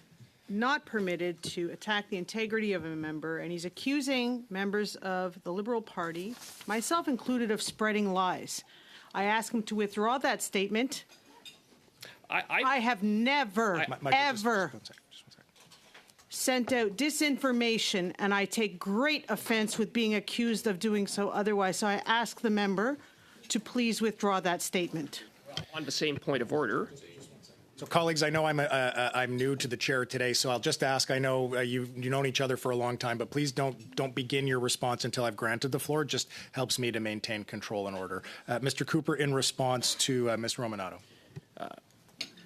not permitted to attack the integrity of a member, and he's accusing members of the Liberal Party, myself included, of spreading lies. I ask him to withdraw that statement. I have never, ever sent out disinformation, and I take great offense with being accused of doing so otherwise. So I ask the member to please withdraw that statement. On the same point of order. So, colleagues, I know I'm new to the chair today, so I'll just ask. I know you've known each other for a long time, but please don't begin your response until I've granted the floor. It just helps me to maintain control and order. Mr. Cooper, in response to Ms. Romanato.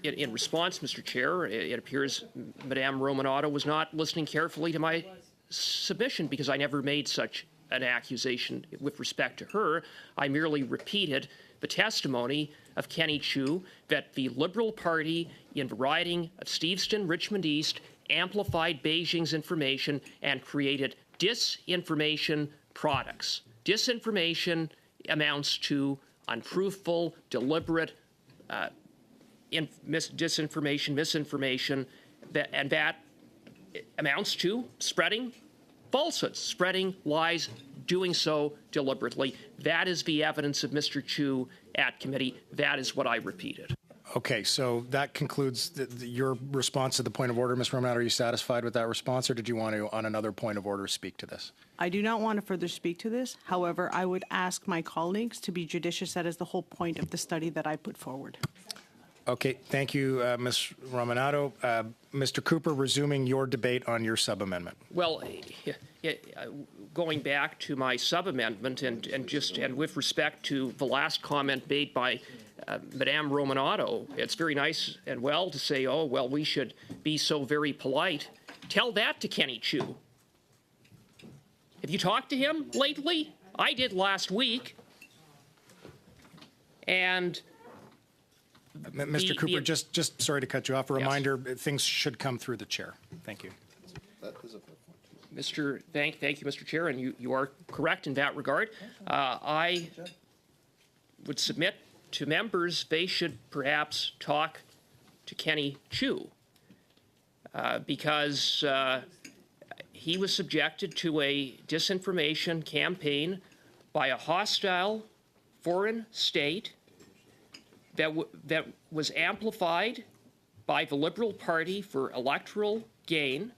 In response, Mr. Chair, it appears Madame Romanato was not listening carefully to my submission because I never made such an accusation with respect to her. I merely repeated the testimony of Kenny Chiu that the Liberal Party in the riding of Steveston, Richmond East, amplified Beijing's information and created disinformation products. Disinformation amounts to untruthful, deliberate disinformation, misinformation, and that amounts to spreading falsehoods, spreading lies, doing so deliberately. That is the evidence of Mr. Chiu at committee. That is what I repeated. Okay, so that concludes your response to the point of order. Ms. Romanato, are you satisfied with that response, or did you want to, on another point of order, speak to this? I do not want to further speak to this. However, I would ask my colleagues to be judicious. That is the whole point of the study that I put forward. Okay, thank you, Ms. Romanato. Mr. Cooper, resuming your debate on your sub-amendment. Well, going back to my sub-amendment and with respect to the last comment made by Madame Romanato, it's very nice and well to say, oh, well, we should be so very polite. Tell that to Kenny Chiu. Have you talked to him lately? I did last week. And Mr. Cooper, just sorry to cut you off. A reminder, things should come through the chair. Thank you. Thank you, Mr. Chair, and you are correct in that regard. I would submit to members they should perhaps talk to Kenny Chiu because he was subjected to a disinformation campaign by a hostile foreign state that was amplified by the Liberal Party for electoral gain,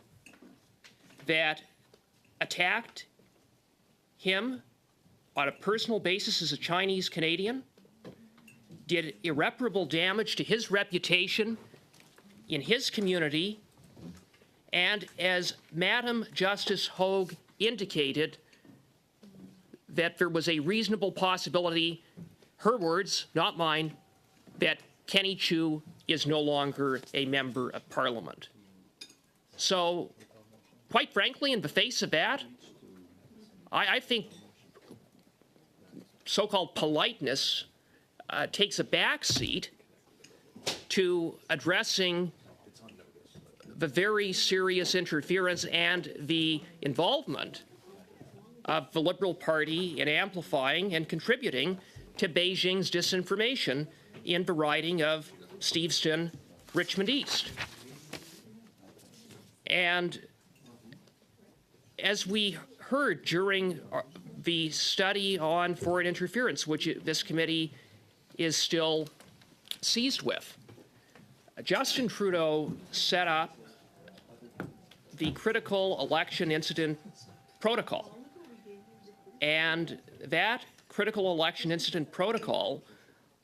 that attacked him on a personal basis as a Chinese Canadian, did irreparable damage to his reputation in his community, and as Madam Justice Hogue indicated, that there was a reasonable possibility, her words, not mine, that Kenny Chiu is no longer a member of Parliament. So, quite frankly, in the face of that, I think so-called politeness takes a backseat to addressing the very serious interference and the involvement of the Liberal Party in amplifying and contributing to Beijing's disinformation in the riding of Steveston, Richmond East. And as we heard during the study on foreign interference, which this committee is still seized with, Justin Trudeau set up the critical election incident protocol. And that critical election incident protocol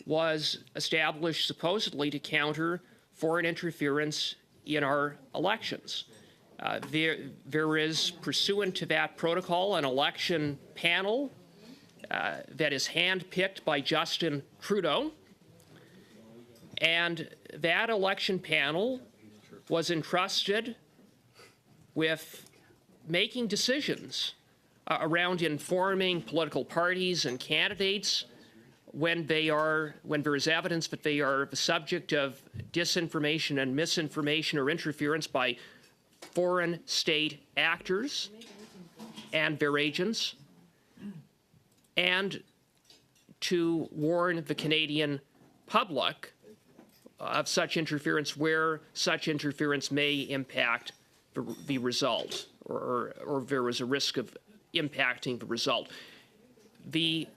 was established supposedly to counter foreign interference in our elections. There is, pursuant to that protocol, an election panel that is handpicked by Justin Trudeau. And that election panel was entrusted with making decisions around informing political parties and candidates when there is evidence that they are the subject of disinformation and misinformation or interference by foreign state actors and their agents, and to warn the Canadian public of such interference where such interference may impact the result, or there was a risk of impacting the result. The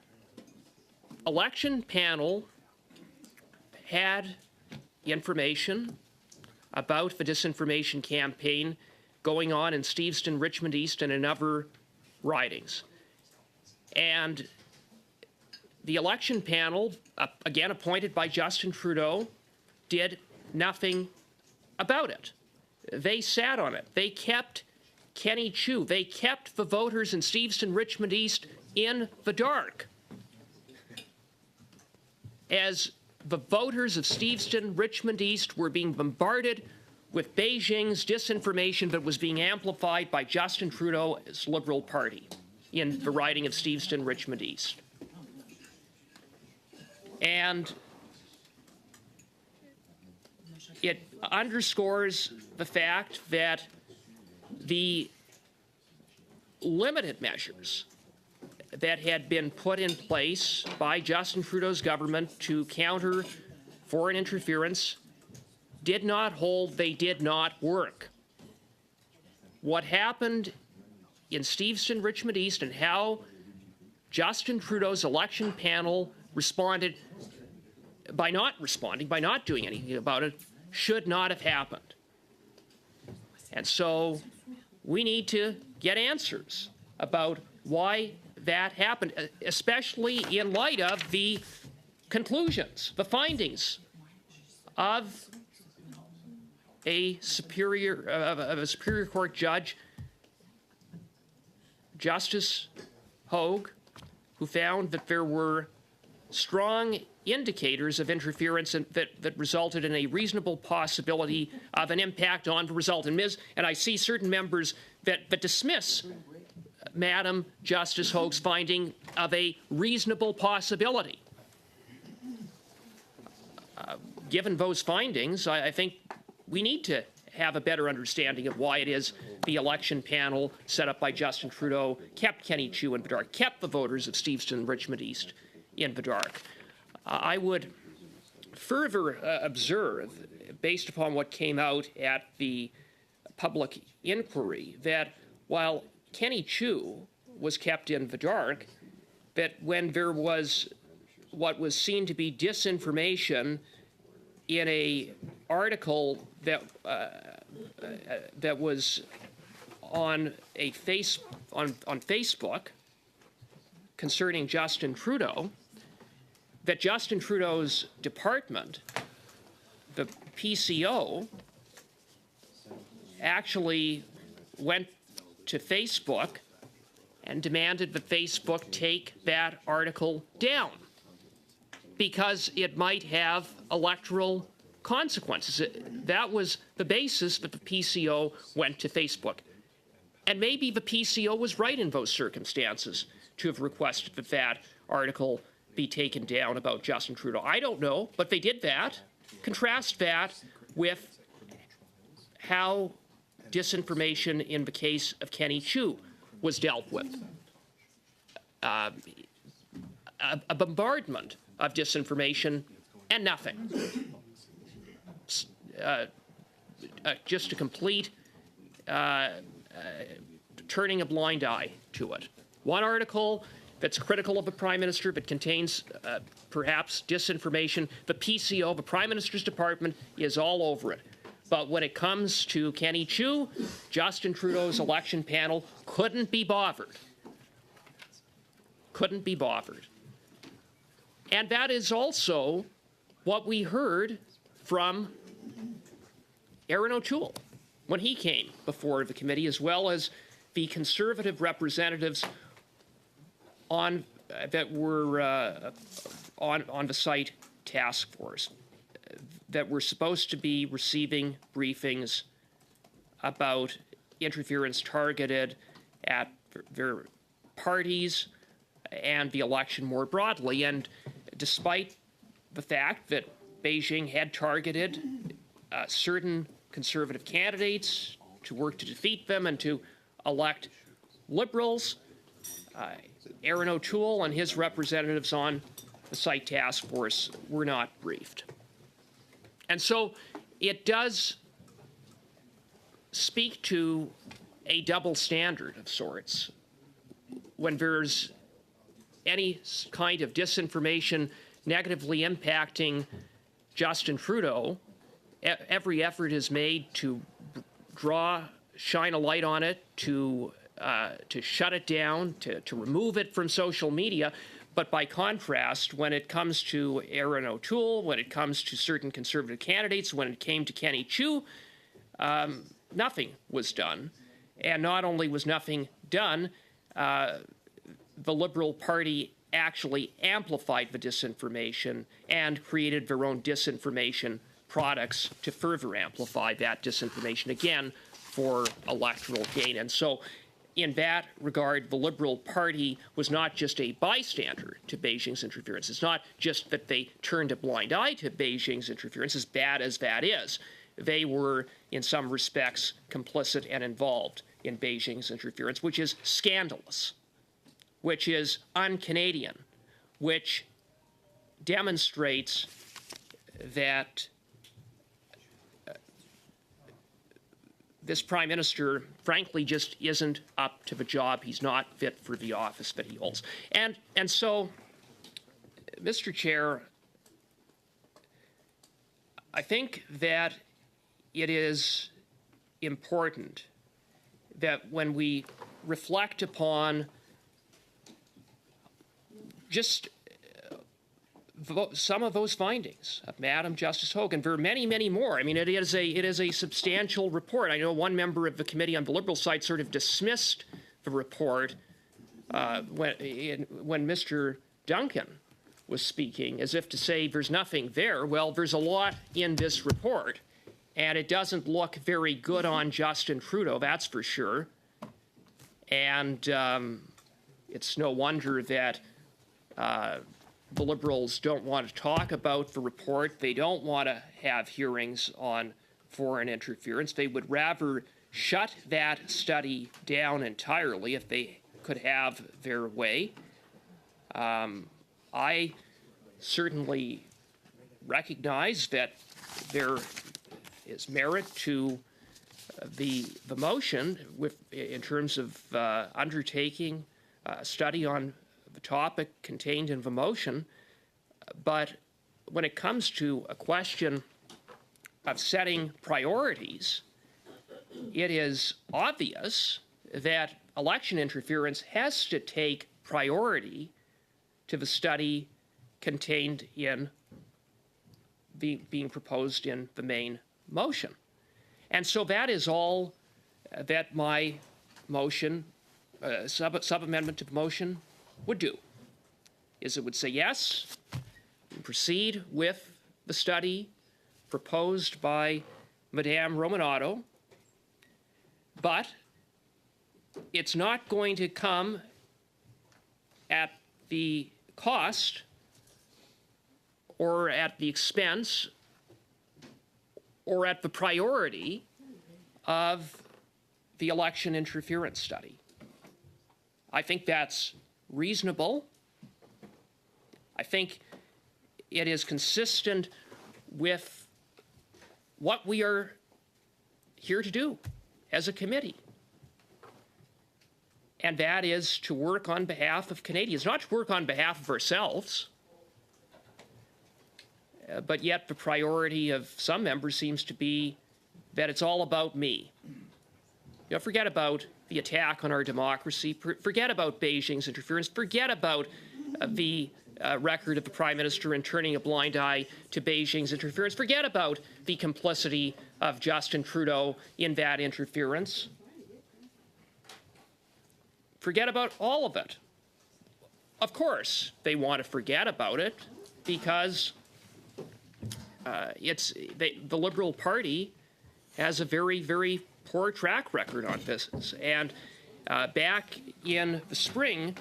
election panel had information about the disinformation campaign going on in Steveston, Richmond East, and in other ridings. And the election panel, again appointed by Justin Trudeau, did nothing about it. They sat on it. They kept Kenny Chiu. They kept the voters in Steveston, Richmond East in the dark. As the voters of Steveston, Richmond East were being bombarded with Beijing's disinformation that was being amplified by Justin Trudeau's Liberal Party in the riding of Steveston, Richmond East. And it underscores the fact that the limited measures that had been put in place by Justin Trudeau's government to counter foreign interference did not hold, they did not work. What happened in Steveston, Richmond East, and how Justin Trudeau's election panel responded by not responding, by not doing anything about it, should not have happened. And so we need to get answers about why that happened, especially in light of the conclusions, the findings of a Superior Court judge, Justice Hogue, who found that there were strong indicators of interference that resulted in a reasonable possibility of an impact on the result. And I see certain members that dismiss Madam Justice Hogue's finding of a reasonable possibility. Given those findings, I think we need to have a better understanding of why it is the election panel set up by Justin Trudeau kept Kenny Chiu in the dark, kept the voters of Steveston and Richmond East in the dark. I would further observe, based upon what came out at the public inquiry, that while Kenny Chiu was kept in the dark, that when there was what was seen to be disinformation in a article that that was on Facebook concerning Justin Trudeau, that Justin Trudeau's department, the PCO, actually went to Facebook and demanded that Facebook take that article down because it might have electoral consequences. That was the basis that the PCO went to Facebook. And maybe the PCO was right in those circumstances to have requested that that article be taken down about Justin Trudeau. I don't know, but they did that. Contrast that with how disinformation in the case of Kenny Chiu was dealt with. A bombardment of disinformation and nothing. Just a complete turning a blind eye to it. One article that's critical of the Prime Minister but contains perhaps disinformation. The PCO, the Prime Minister's department, is all over it. But when it comes to Kenny Chiu, Justin Trudeau's election panel couldn't be bothered. Couldn't be bothered. And that is also what we heard from Erin O'Toole when he came before the committee, as well as the Conservative representatives on that were on the site task force that were supposed to be receiving briefings about interference targeted at their parties and the election more broadly. And despite the fact that Beijing had targeted certain Conservative candidates to work to defeat them and to elect Liberals, Erin O'Toole and his representatives on the site task force were not briefed. And so it does speak to a double standard of sorts when there's any kind of disinformation negatively impacting Justin Trudeau. Every effort is made to shine a light on it, to shut it down, to remove it from social media. But by contrast, when it comes to Erin O'Toole, when it comes to certain Conservative candidates, when it came to Kenny Chiu, nothing was done. And not only was nothing done, the Liberal Party actually amplified the disinformation and created their own disinformation products to further amplify that disinformation, again, for electoral gain. And so in that regard, the Liberal Party was not just a bystander to Beijing's interference. It's not just that they turned a blind eye to Beijing's interference, as bad as that is. They were, in some respects, complicit and involved in Beijing's interference, which is scandalous, which is un-Canadian, which demonstrates that this Prime Minister, frankly, just isn't up to the job. He's not fit for the office that he holds. And so, Mr. Chair, I think that it is important that when we reflect upon just some of those findings of Madam Justice Hogan, there are many, many more. I mean, it is a substantial report. I know one member of the committee on the Liberal side sort of dismissed the report when Mr. Duncan was speaking, as if to say there's nothing there. Well, there's a lot in this report, and it doesn't look very good on Justin Trudeau, that's for sure. And it's no wonder that the Liberals don't want to talk about the report. They don't want to have hearings on foreign interference. They would rather shut that study down entirely if they could have their way. I certainly recognize that there is merit to the motion in terms of undertaking a study on the topic contained in the motion, but when it comes to a question of setting priorities, it is obvious that election interference has to take priority to the study contained in being proposed in the main motion. And so that is all that my motion, sub-amendment to the motion, would do, is it would say yes, proceed with the study proposed by Madame Romanato, but it's not going to come at the cost or at the expense or at the priority of the election interference study. I think that's reasonable. I think it is consistent with what we are here to do as a committee. And that is to work on behalf of Canadians, not to work on behalf of ourselves, but yet the priority of some members seems to be that it's all about me. You know, forget about the attack on our democracy, forget about Beijing's interference, forget about the record of the Prime Minister in turning a blind eye to Beijing's interference, forget about the complicity of Justin Trudeau in that interference. Forget about all of it. Of course, they want to forget about it because the Liberal Party has a very, very poor track record on this. And back in the spring,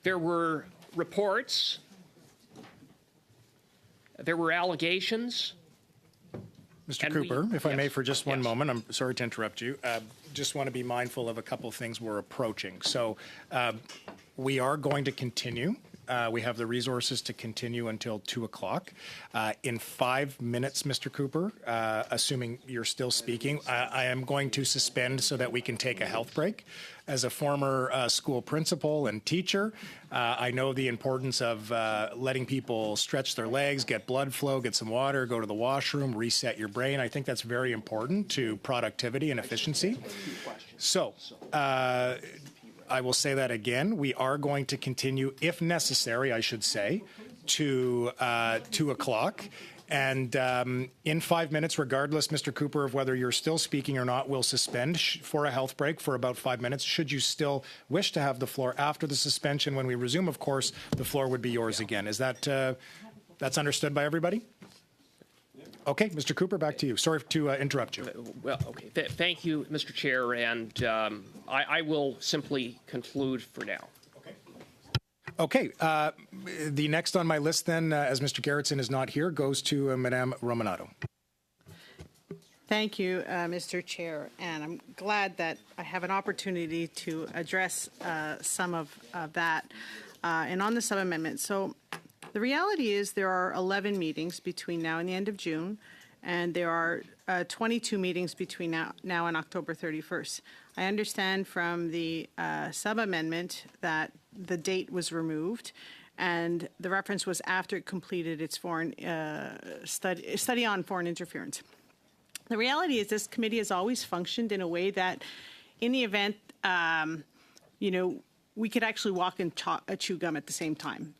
there were reports, there were allegations. Mr. Cooper, if I may for just one moment, I'm sorry to interrupt you. Just want to be mindful of a couple of things we're approaching. So we are going to continue We have the resources to continue until 2 o'clock. In 5 minutes, Mr. Cooper, assuming you're still speaking, I am going to suspend so that we can take a health break. As a former school principal and teacher, I know the importance of letting people stretch their legs, get blood flow, get some water, go to the washroom, reset your brain. I think that's very important to productivity and efficiency. So, I will say that again. We are going to continue, if necessary, I should say, to 2 o'clock. And in 5 minutes, regardless, Mr. Cooper, of whether you're still speaking or not, we'll suspend for a health break for about 5 minutes. Should you still wish to have the floor after the suspension, when we resume, of course, the floor would be yours again. Is that that's understood by everybody? Okay, Mr. Cooper, back to you. Sorry to interrupt you. Well, okay. Thank you, Mr. Chair, and I will simply conclude for now. Okay, the next on my list then, as Mr. Gerritsen is not here, goes to Madame Romanato. Thank you, Mr. Chair, and I'm glad that I have an opportunity to address some of that and on the sub-amendment. So the reality is there are 11 meetings between now and the end of June, and there are 22 meetings between now and October 31st. I understand from the sub-amendment that the date was removed, and the reference was after it completed its foreign study on foreign interference. The reality is this committee has always functioned in a way that, in the event, we could actually walk and chew gum at the same time.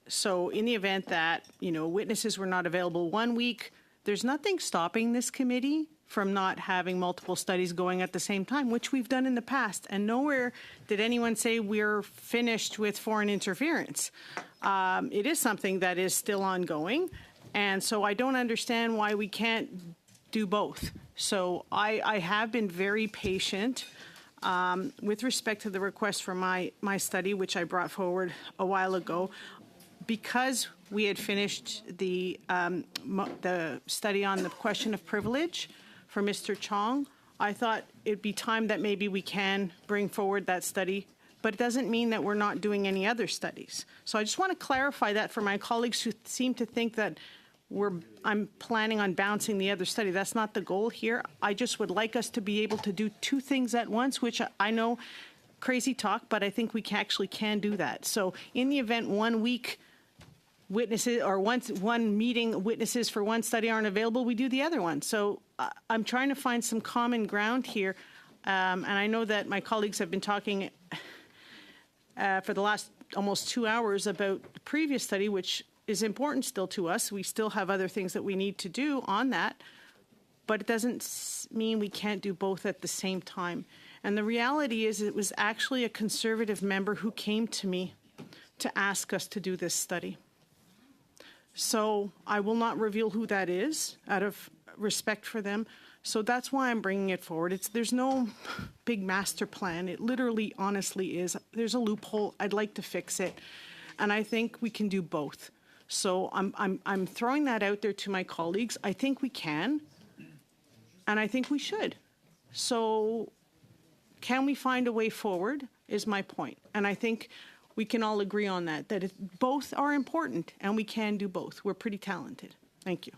So in the event that, witnesses were not available one week, there's nothing stopping this committee from not having multiple studies going at the same time, which we've done in the past. And nowhere did anyone say we're finished with foreign interference. It is something that is still ongoing. And so I don't understand why we can't do both. So I have been very patient with respect to the request for my study, which I brought forward a while ago. Because we had finished the study on the question of privilege for Mr. Chong, I thought it'd be time that maybe we can bring forward that study, but it doesn't mean that we're not doing any other studies. So I just want to clarify that for my colleagues who seem to think that I'm planning on bouncing the other study. That's not the goal here. I just would like us to be able to do two things at once, which I know, crazy talk, but I think we actually can do that. So in the event 1 week witnesses or one meeting witnesses for one study aren't available, we do the other one. So I'm trying to find some common ground here. And I know that my colleagues have been talking for the last almost 2 hours about the previous study, which is important still to us. We still have other things that we need to do on that, but it doesn't mean we can't do both at the same time. And the reality is it was actually a Conservative member who came to me to ask us to do this study. So I will not reveal who that is out of respect for them. So that's why I'm bringing it forward. There's no big master plan. It literally, honestly is. There's a loophole. I'd like to fix it. And I think we can do both. So I'm throwing that out there to my colleagues. I think we can, and I think we should. So can we find a way forward is my point. And I think we can all agree on that both are important, and we can do both. We're pretty talented. Thank you.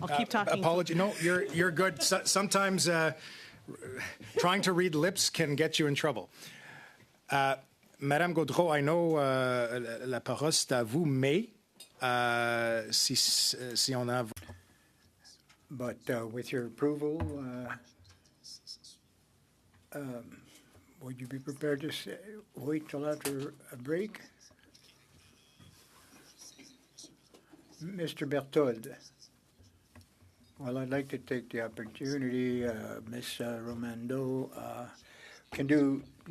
I'll keep talking. Apology. No, you're good. Sometimes trying to read lips can get you in trouble. Madame Gaudreau, I know la parole c'est à vous, mais si on a... But with your approval, would you be prepared to wait till after a break? Mr. Berthold. Well, I'd like to take the opportunity, Ms. Romando,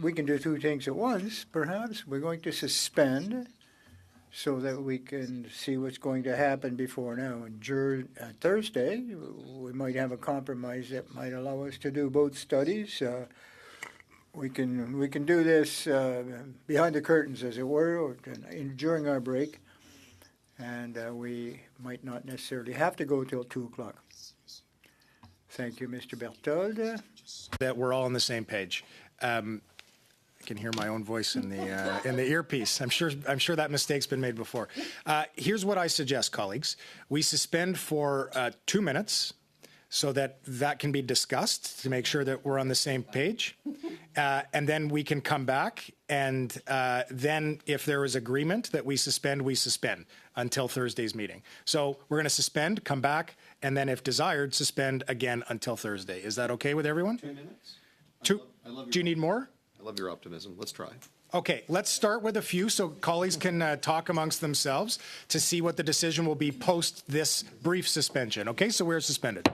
we can do two things at once, perhaps. We're going to suspend so that we can see what's going to happen before now. And Thursday, we might have a compromise that might allow us to do both studies. We can do this behind the curtains, as it were, or during our break. And we might not necessarily have to go till 2 o'clock. Thank you, Mr. Berthold. That we're all on the same page. I can hear my own voice in the earpiece. I'm sure that mistake's been made before. Here's what I suggest, colleagues. We suspend for 2 minutes so that can be discussed to make sure that we're on the same page. And then we can come back, and then if there is agreement that we suspend until Thursday's meeting. So we're going to suspend, come back, and then if desired, suspend again until Thursday. Is that okay with everyone? 2 minutes? Do you need more? I love your optimism. Let's try. Okay, let's start with a few so colleagues can talk amongst themselves to see what the decision will be post this brief suspension. Okay, so we're suspended.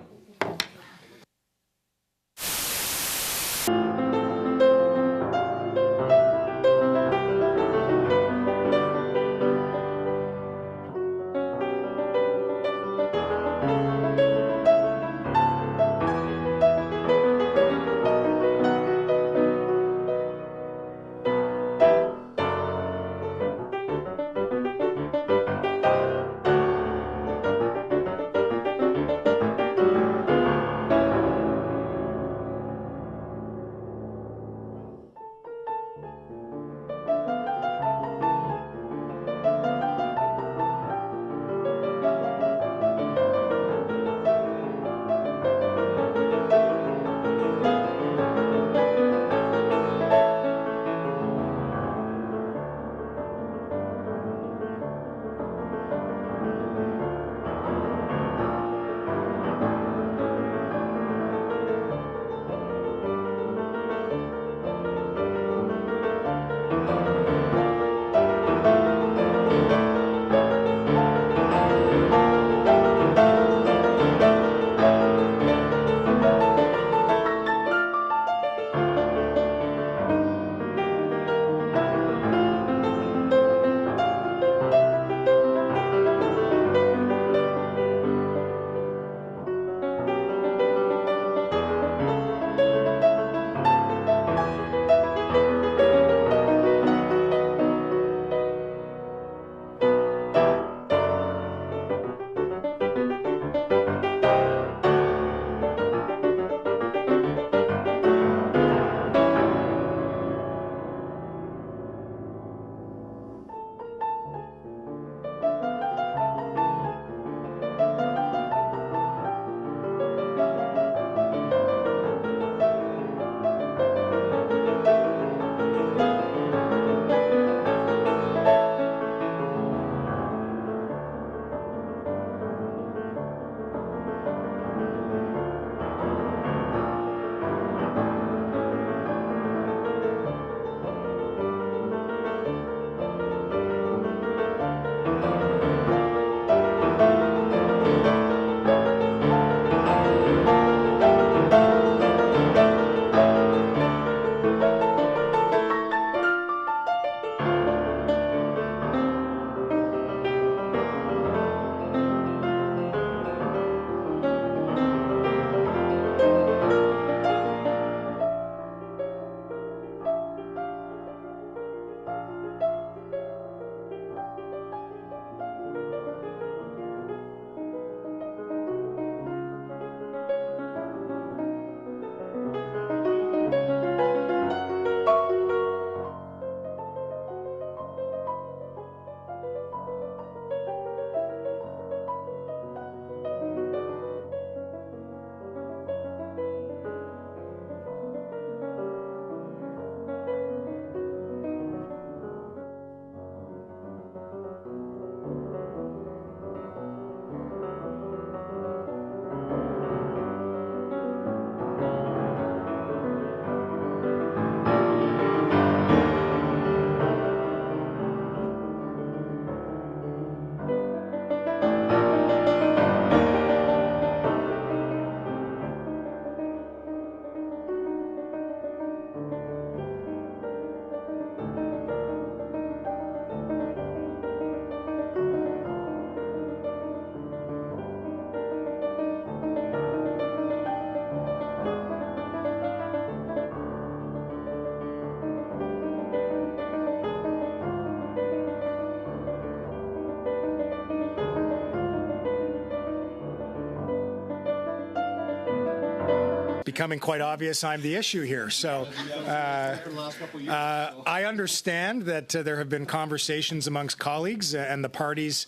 becoming quite obvious I'm the issue here. So I understand that there have been conversations amongst colleagues and the parties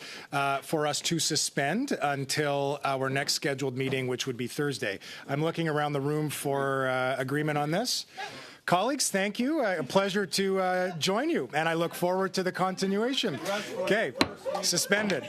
for us to suspend until our next scheduled meeting, which would be Thursday. I'm looking around the room for agreement on this. Colleagues, thank you. A pleasure to join you, and I look forward to the continuation. Okay, suspended.